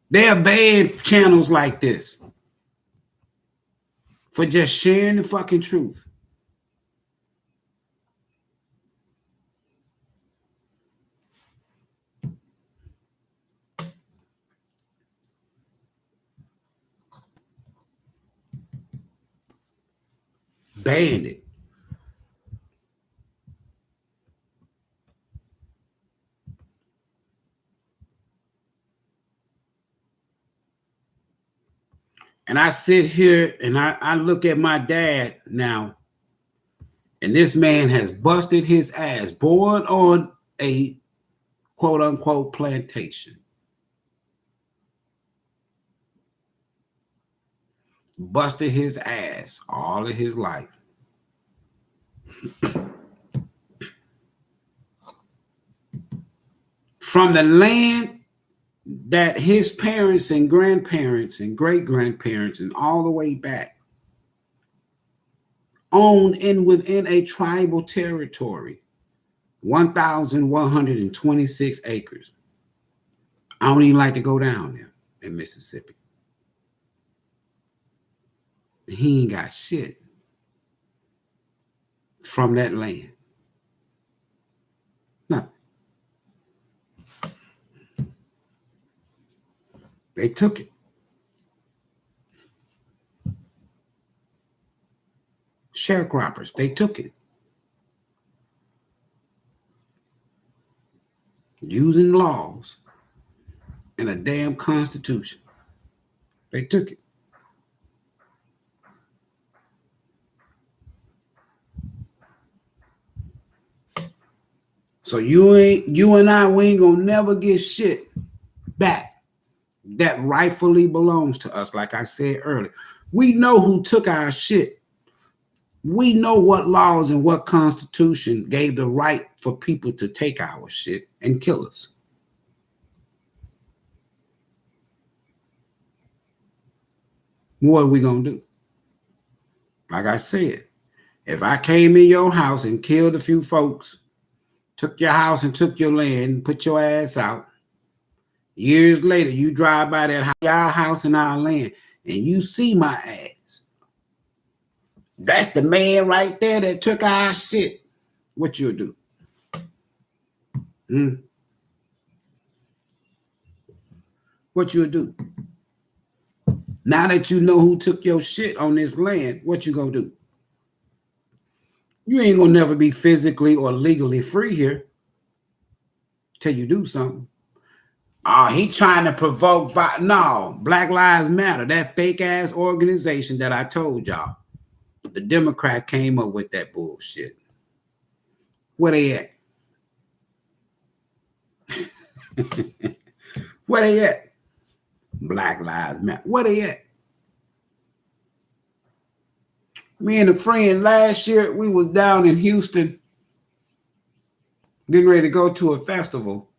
They have banned channels like this for just sharing the fucking truth. Banned it. And I sit here and I look at my dad now, and this man has busted his ass, born on a quote unquote plantation. Busted his ass all of his life. From the land that his parents and grandparents and great-grandparents and all the way back owned within a tribal territory, 1,126 acres. I don't even like to go down there in Mississippi. He ain't got shit from that land. Nothing. They took it. Sharecroppers, they took it. Using laws and a damn constitution. They took it. So you and I, we ain't gonna never get shit back that rightfully belongs to us. Like I said earlier, we know who took our shit. We know what laws and what constitution gave the right for people to take our shit and kill us. What are we gonna do? Like I said, if I came in your house and killed a few folks, took your house and took your land, put your ass out, years later, you drive by that our house and our land, and you see my ass. That's the man right there that took our shit. What you'll do? What you'll do? Now that you know who took your shit on this land, what you gonna do? You ain't gonna never be physically or legally free here till you do something. Oh, he trying to provoke. No, Black Lives Matter, that fake ass organization that I told y'all. The Democrat came up with that bullshit. Where they at? Where they at? Black Lives Matter. Where they at? Me and a friend last year, we was down in Houston, getting ready to go to a festival.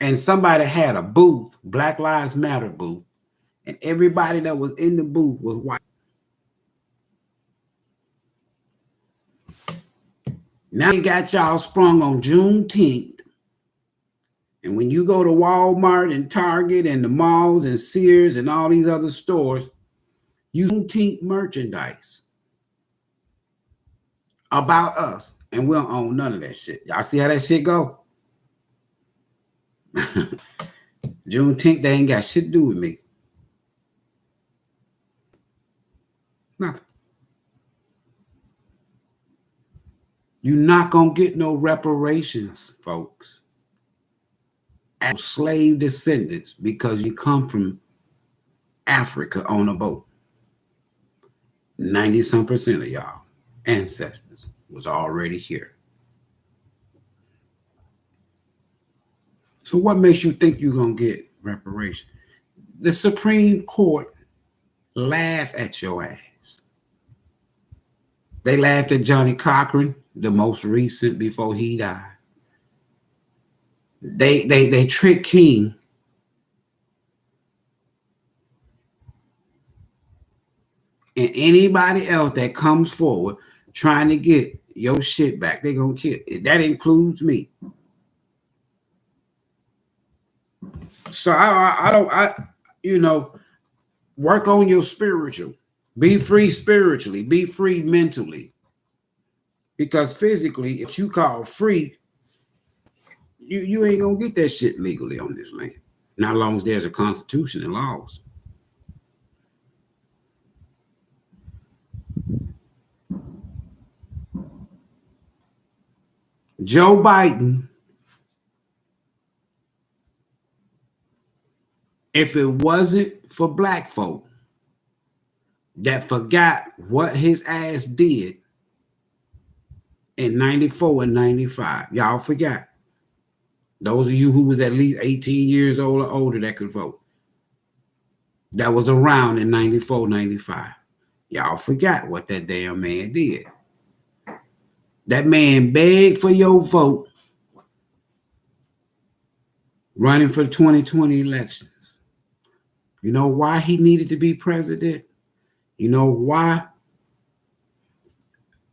And somebody had a booth, Black Lives Matter booth. And everybody that was in the booth was white. Now they got y'all sprung on Juneteenth. And when you go to Walmart and Target and the malls and Sears and all these other stores, use Juneteenth merchandise about us. And we don't own none of that shit. Y'all see how that shit go? Juneteenth, they ain't got shit to do with me. Nothing. You're not going to get no reparations, folks, as slave descendants because you come from Africa on a boat. 90-some% of y'all ancestors was already here. So what makes you think you're going to get reparations? The Supreme Court laughed at your ass. They laughed at Johnny Cochran, the most recent before he died. They tricked King. And anybody else that comes forward trying to get your shit back, they're going to kill. That includes me. So I work on your spiritual. Be free spiritually. Be free mentally. Because physically, if you call free, you ain't gonna get that shit legally on this land. Not as long as there's a constitution and laws. Joe Biden, if it wasn't for black folk that forgot what his ass did in 94 and 95, y'all forgot. Those of you who was at least 18 years old or older that could vote, that was around in 94, 95. Y'all forgot what that damn man did. That man begged for your vote running for the 2020 elections. You know why he needed to be president? You know why?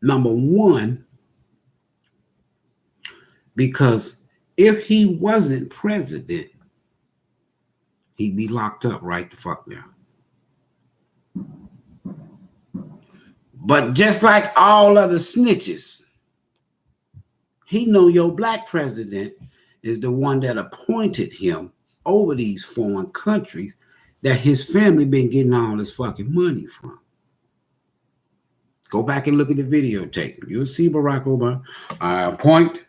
Number one, because if he wasn't president, he'd be locked up right the fuck now. But just like all other snitches, he know your black president is the one that appointed him over these foreign countries that his family been getting all this fucking money from. Go back and look at the videotape. You'll see Barack Obama. I appoint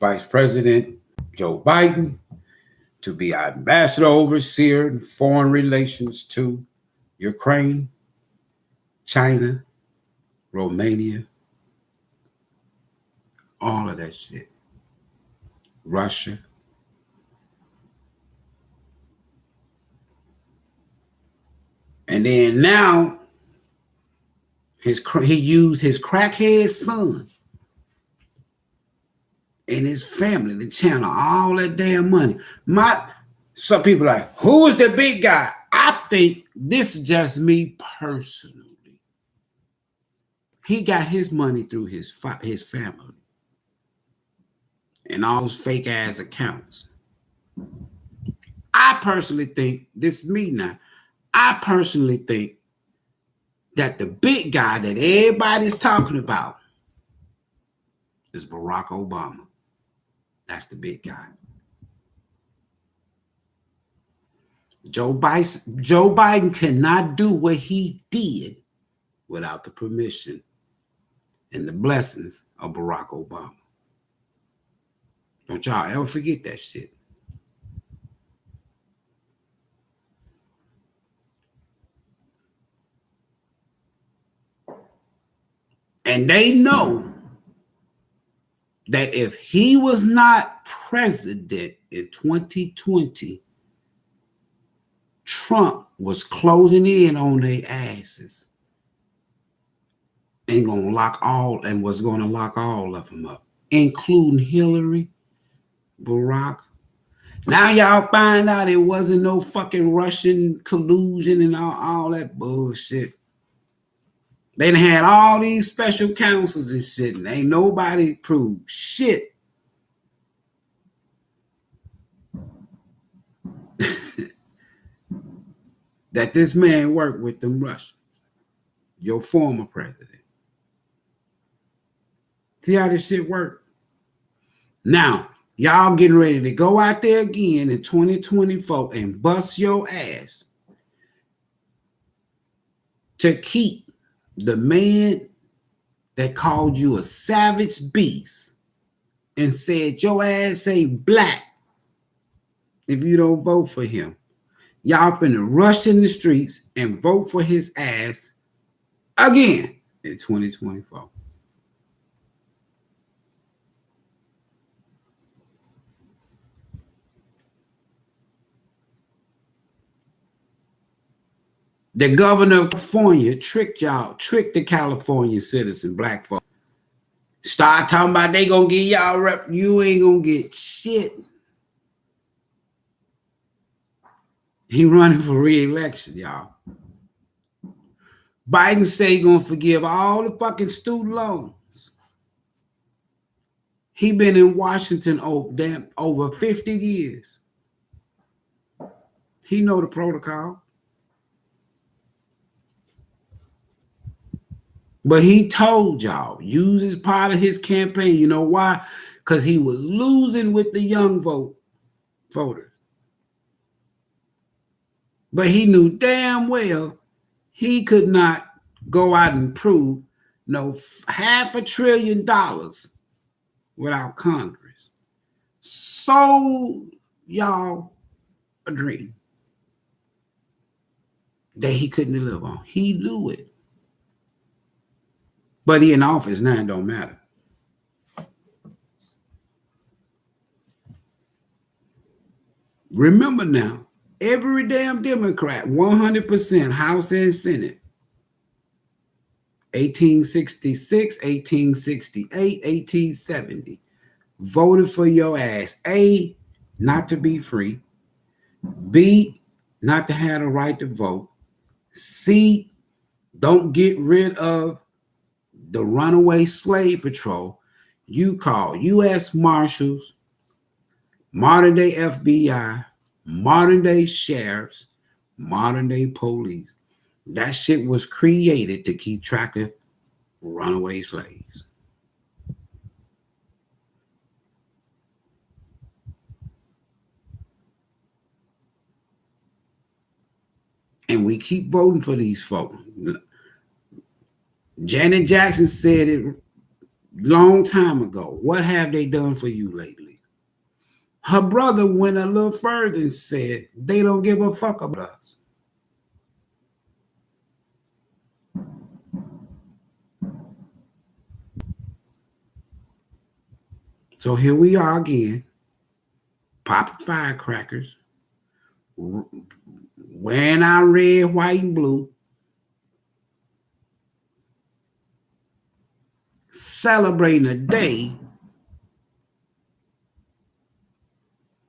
Vice President Joe Biden to be our ambassador, overseer in foreign relations to Ukraine, China, Romania, all of that shit. Russia. And then now, he used his crackhead son and his family to channel all that damn money. Some people are like, who is the big guy? I think this is just me personally. He got his money through his family and all those fake ass accounts. I personally think, this is me now, I personally think that the big guy that everybody's talking about is Barack Obama. That's the big guy. Joe Biden cannot do what he did without the permission and the blessings of Barack Obama. Don't y'all ever forget that shit. And they know that if he was not president in 2020, Trump was closing in on their asses and was going to lock all of them up, including Hillary, Barack. Now y'all find out it wasn't no fucking Russian collusion and all that bullshit. They done had all these special counsels and shit, and ain't nobody proved shit. That this man worked with them Russians, your former president. See how this shit work? Now, y'all getting ready to go out there again in 2024 and bust your ass to keep the man that called you a savage beast and said your ass ain't black if you don't vote for him. Y'all finna rush in the streets and vote for his ass again in 2024. The governor of California tricked the California citizen, black folks. Start talking about they gonna give y'all rep. You ain't gonna get shit. He running for re-election, y'all. Biden say he gonna forgive all the fucking student loans. He been in Washington over 50 years. He know the protocol. But he told y'all, use as part of his campaign. You know why? Because he was losing with the young voters. But he knew damn well he could not go out and prove no $500 billion without Congress. So y'all a dream that he couldn't deliver on. He knew it. But he in office now, it don't matter. Remember now, every damn Democrat, 100% House and Senate, 1866, 1868, 1870, voted for your ass. A, not to be free. B, not to have the right to vote. C, don't get rid of the runaway slave patrol. You call U.S. Marshals, modern day FBI, modern day sheriffs, modern day police. That shit was created to keep track of runaway slaves. And we keep voting for these folks. Janet Jackson said it long time ago. What have they done for you lately? Her brother went a little further and said they don't give a fuck about us. So here we are again, popping firecrackers, wearing our red, white, and blue, celebrating a day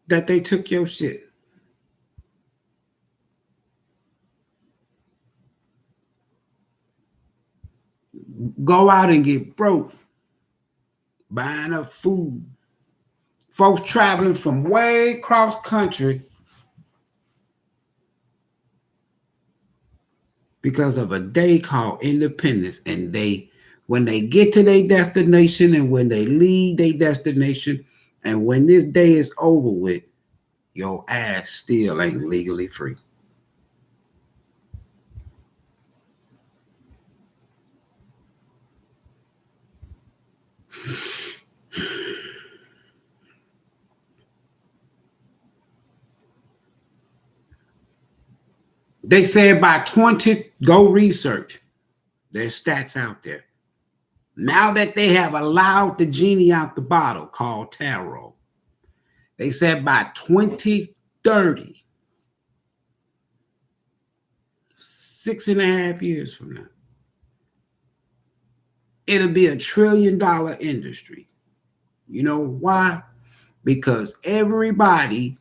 that they took your shit. Go out and get broke, buying up food. Folks traveling from way across country because of a day called independence. And when they get to their destination and when they leave their destination and when this day is over with, your ass still ain't legally free. They said by 20, go research. There's stats out there. Now that they have allowed the genie out the bottle called tarot, they said by 2030, 6.5 years from now, it'll be $1 trillion industry. You know why? Because everybody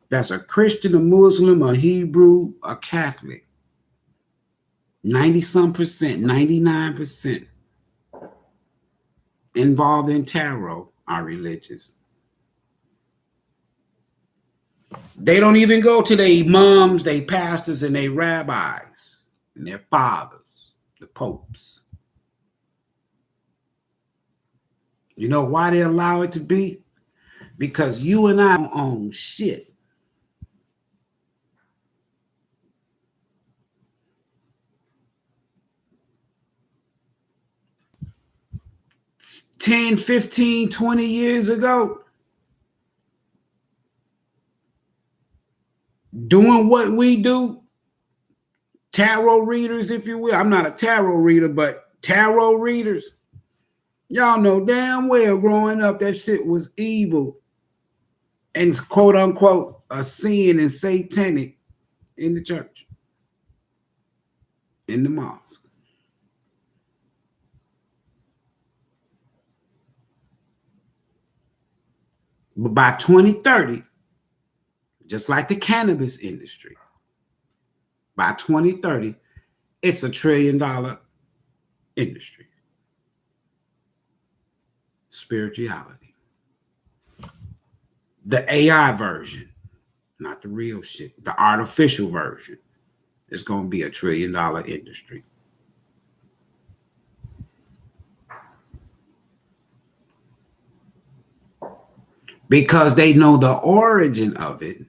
that's a Christian, a Muslim, a Hebrew, a Catholic, 90-some percent, 99% involved in tarot are religious. They don't even go to their imams, their pastors, and their rabbis, and their fathers, the popes. You know why they allow it to be? Because you and I don't own shit. $10, $15, $20 years ago, doing what we do, tarot readers, if you will. I'm not a tarot reader, but tarot readers. Y'all know damn well growing up that shit was evil and quote unquote a sin and satanic in the church, in the mosque. But by 2030, just like the cannabis industry, by 2030, it's $1 trillion industry. Spirituality. The AI version, not the real shit, the artificial version, is going to be $1 trillion industry. Because they know the origin of it,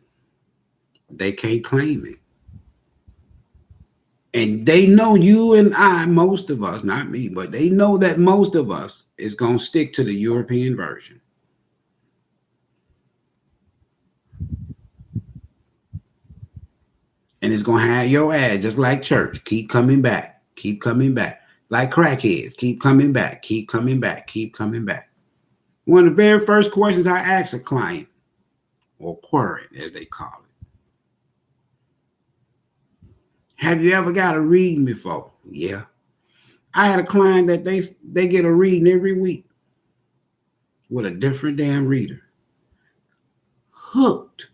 they can't claim it. And they know you and I, most of us, not me, but they know that most of us is going to stick to the European version. And it's going to have your ass, just like church, keep coming back, keep coming back. Like crackheads, keep coming back, keep coming back, keep coming back. One of the very first questions I ask a client, or query, as they call it. Have you ever got a reading before? Yeah. I had a client that they get a reading every week with a different damn reader. Hooked.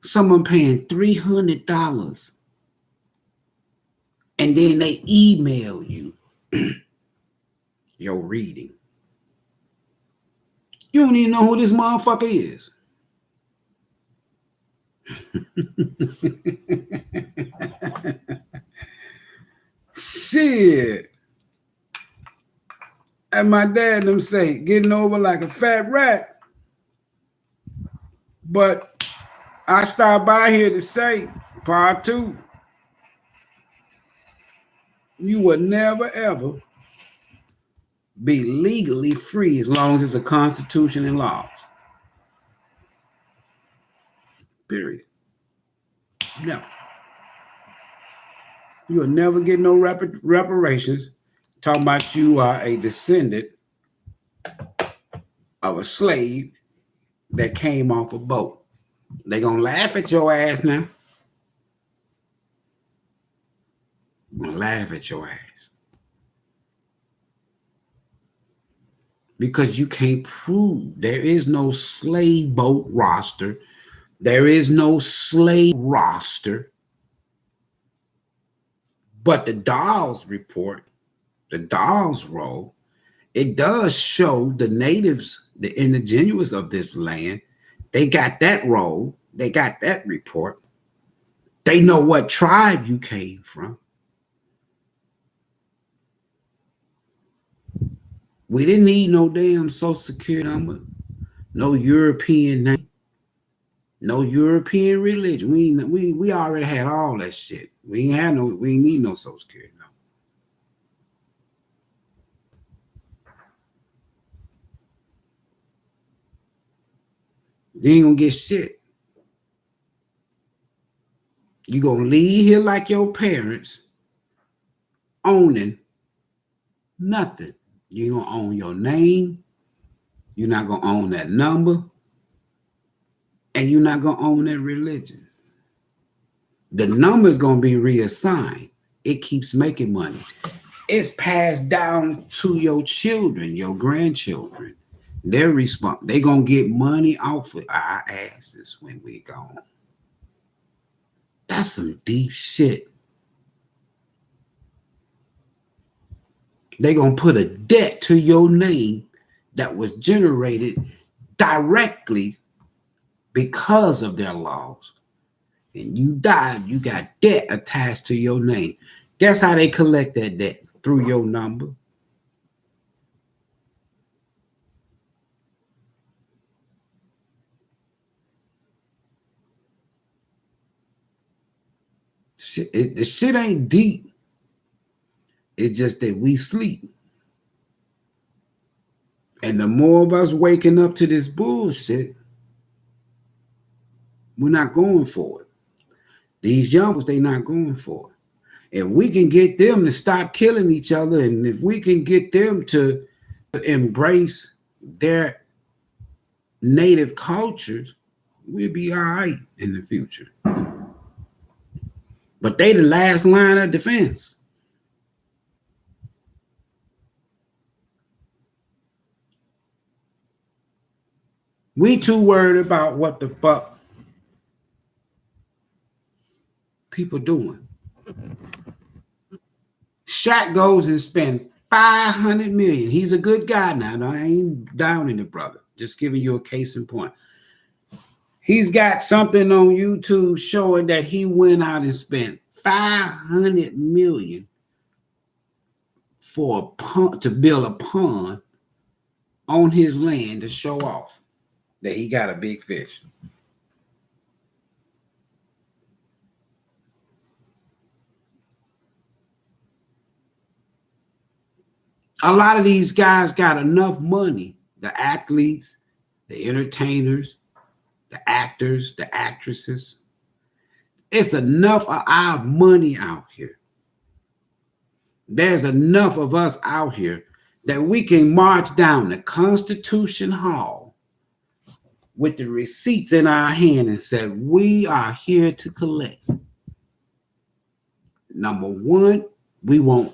Someone paying $300 and then they email you your reading. You don't even know who this motherfucker is. Shit. And my dad them say, getting over like a fat rat. But I stopped by here to say, part 2. You will never, ever be legally free as long as it's a constitution and laws. Period. Never. You will never get no reparations. Talking about you are a descendant of a slave that came off a boat. They gonna laugh at your ass now. Gonna laugh at your ass. Because you can't prove there is no slave boat roster. There is no slave roster. But the Dawes report, the Dawes roll, it does show the natives, the indigenous of this land. They got that roll. They got that report. They know what tribe you came from. We didn't need no damn social security number, no European name, no European religion. We already had all that shit. We ain't need no social security number. You ain't gonna get shit. You gonna leave here like your parents, owning nothing. You gonna own your name. You're not gonna own that number. And you're not gonna own that religion. The number is gonna be reassigned. It keeps making money. It's passed down to your children, your grandchildren. They're gonna get money off of our asses when we gone. That's some deep shit. They're gonna put a debt to your name that was generated directly because of their laws. And you died, you got debt attached to your name. Guess how they collect that debt? Through your number. The shit ain't deep. It's just that we sleep. And the more of us waking up to this bullshit, we're not going for it. These youngsters, they not going for it. If we can get them to stop killing each other, and if we can get them to embrace their native cultures, we'll be all right in the future. But they the last line of defense. We too worried about what the fuck people doing. Shaq goes and spends $500 million. He's a good guy now. I ain't downing the brother. Just giving you a case in point. He's got something on YouTube showing that he went out and spent $500 million for to build a pond on his land to show off that he got a big fish. A lot of these guys got enough money, the athletes, the entertainers, the actors, the actresses. It's enough of our money out here. There's enough of us out here that we can march down the Constitution Hall with the receipts in our hand and say, we are here to collect. Number one, we want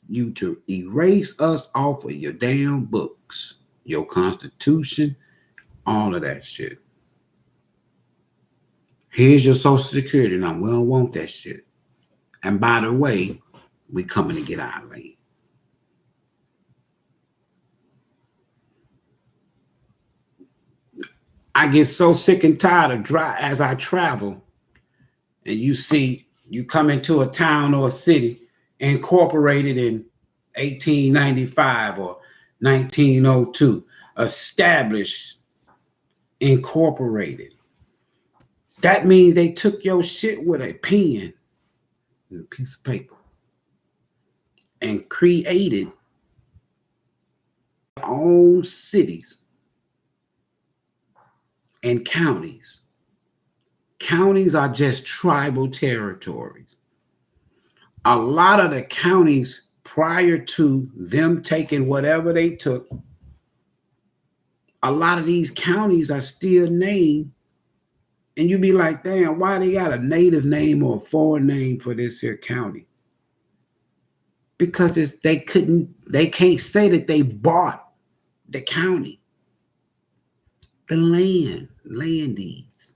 you to erase us off of your damn books, your Constitution, all of that shit. Here's your Social Security number. We don't want that shit. And by the way, we coming to get our land. I get so sick and tired of as I travel, and you come into a town or a city incorporated in 1895 or 1902, established, incorporated. That means they took your shit with a pen and a piece of paper. and created their own cities and counties. Counties are just tribal territories. A lot of the counties prior to them taking whatever they took, a lot of these counties are still named. And you be like, damn, why they got a native name or a foreign name for this here county? Because they can't say that they bought the county, the land deeds.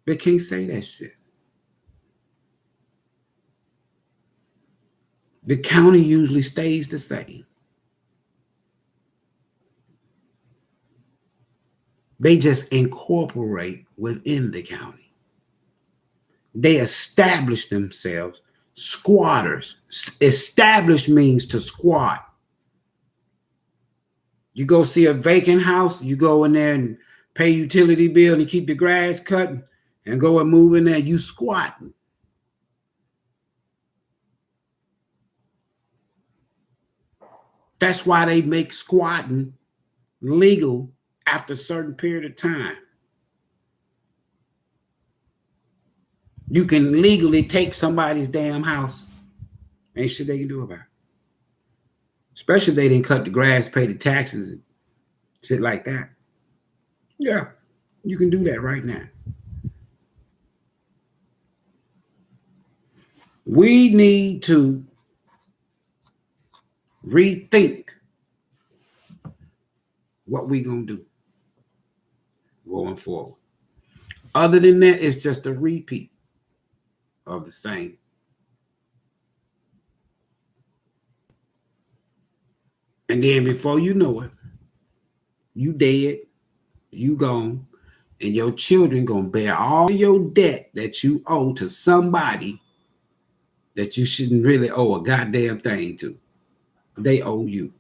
They can't say that shit. The county usually stays the same. They just incorporate within the county. They establish themselves squatters. Established means to squat. You go see a vacant house, you go in there and pay utility bill and keep the grass cut and go and move in there, you squatting. That's why they make squatting legal after a certain period of time. You can legally take somebody's damn house. Ain't shit they can do about it. Especially if they didn't cut the grass, pay the taxes, and shit like that. Yeah, you can do that right now. We need to rethink what we gonna do going forward. Other than that, it's just a repeat of the same. And then before you know it, you dead, you gone, and your children gonna bear all your debt that you owe to somebody that you shouldn't really owe a goddamn thing to. They owe you.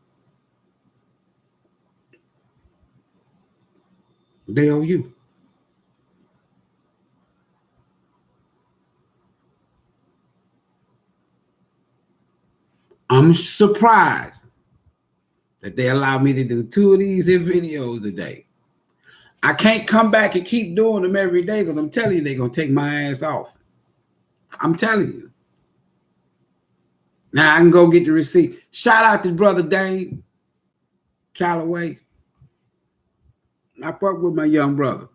They owe you. I'm surprised that they allow me to do 2 of these videos today. I can't come back and keep doing them every day because I'm telling you they're going to take my ass off. I'm telling you. Now I can go get the receipt. Shout out to brother Dane Calloway. I fuck with my young brother.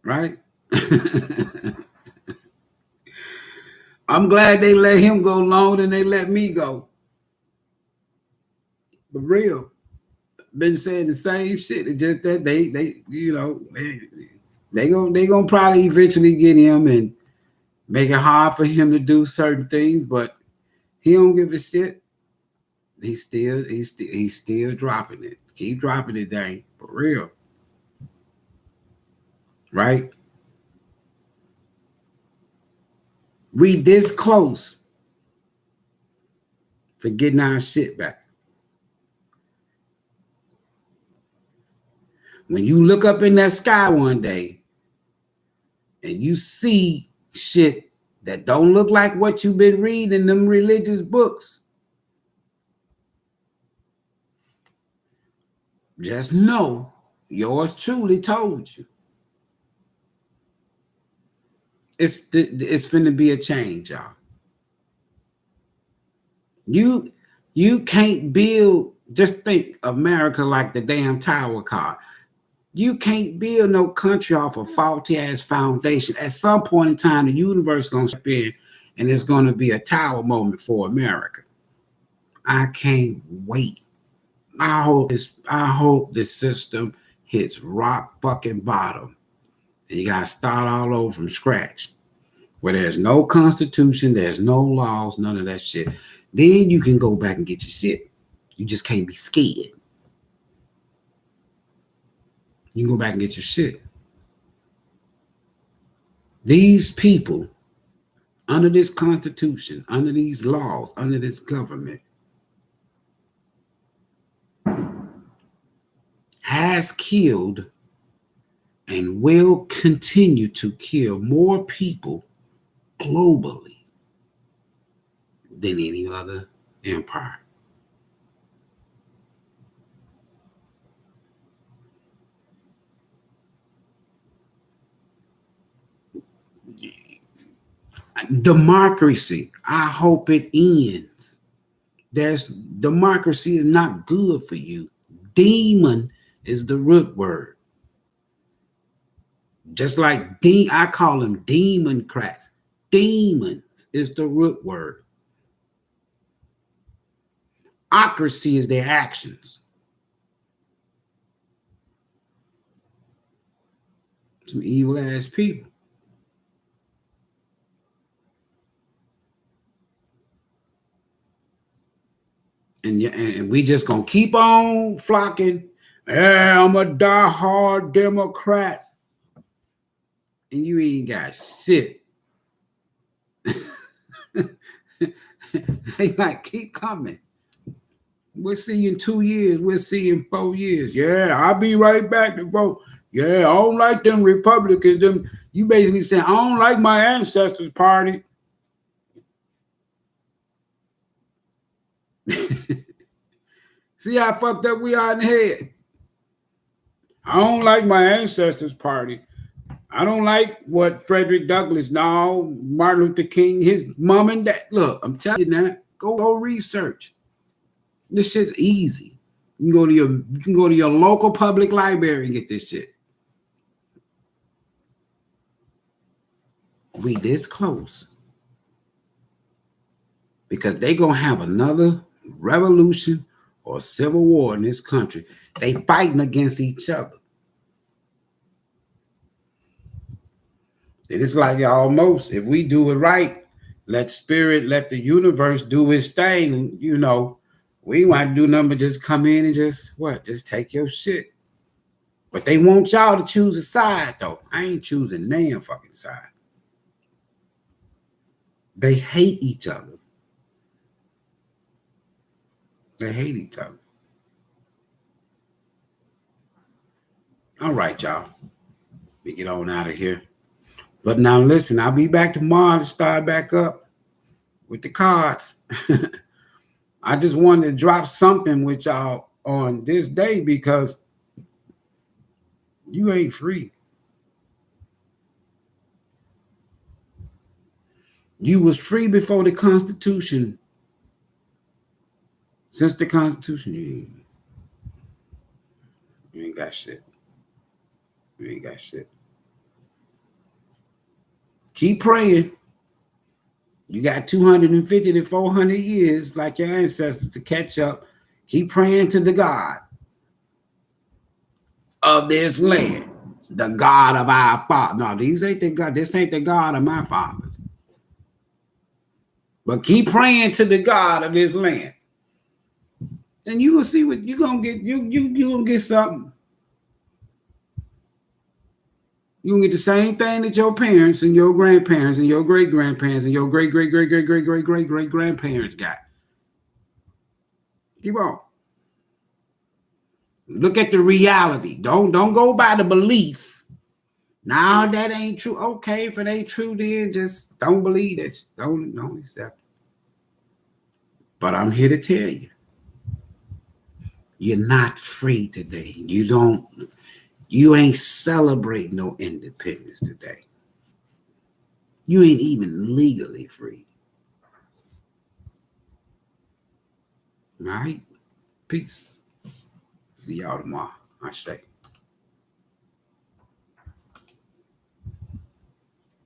Right? I'm glad they let him go longer than they let me go. For real. Been saying the same shit. It's just that they gonna probably eventually get him and make it hard for him to do certain things, but he don't give a shit. He's still dropping it. Keep dropping it, Dang, for real. Right? We this close for getting our shit back. When you look up in that sky one day and you see shit that don't look like what you've been reading in them religious books, just know yours truly told you. It's finna be a change, y'all. You can't build, just think America like the damn tower car. You can't build no country off a faulty ass foundation. At some point in time, the universe gonna step in and it's gonna be a tower moment for America. I can't wait. I hope this system hits rock fucking bottom. And you gotta start all over from scratch. Where there's no constitution, there's no laws, none of that shit. Then you can go back and get your shit. You just can't be scared. You can go back and get your shit. These people, under this constitution, under these laws, under this government, has killed and will continue to kill more people globally than any other empire. Democracy, I hope it ends. Democracy is not good for you. Demon is the root word. Just like I call them democrats. Demons is the root word. Ocracy is their actions. Some evil ass people. And we just gonna keep on flocking. Yeah, I'm a diehard Democrat. And you ain't got shit. They like, keep coming. We'll see you in 2 years. We'll see you in 4 years. Yeah, I'll be right back to vote. Yeah, I don't like them Republicans. You basically saying, I don't like my ancestors' party. See how fucked up we are in the head. I don't like my ancestors' party. I don't like what Frederick Douglass, no, Martin Luther King, his mom and dad. Look, I'm telling you now, go research. This shit's easy. You can go to your local public library and get this shit. We this close. Because they gonna have another revolution or civil war in this country. They fighting against each other. And it's like almost, if we do it right, let the universe do its thing, you know. We want to do nothing but just come in and just take your shit. But they want y'all to choose a side, though. I ain't choosing damn fucking side. They hate each other. They hate each other. All right, y'all. We get on out of here. But now listen, I'll be back tomorrow to start back up with the cards. I just wanted to drop something with y'all on this day because you ain't free. You was free before the Constitution. Since the Constitution, you ain't got shit. You ain't got shit. Keep praying. You got 250 to 400 years like your ancestors to catch up. Keep praying to the God of this land, the God of our father. No, these ain't the God. This ain't the God of my fathers. But keep praying to the God of this land, and you will see what you're gonna get. You gonna get something. You gonna get the same thing that your parents and your grandparents and your great grandparents and your great grandparents got. Keep on. Look at the reality. Don't go by the belief. Now that ain't true. Okay, if it ain't true, then just don't believe it. Don't accept it. But I'm here to tell you, you're not free today. You ain't celebrating no independence today. You ain't even legally free. All right? Peace. See y'all tomorrow. I say.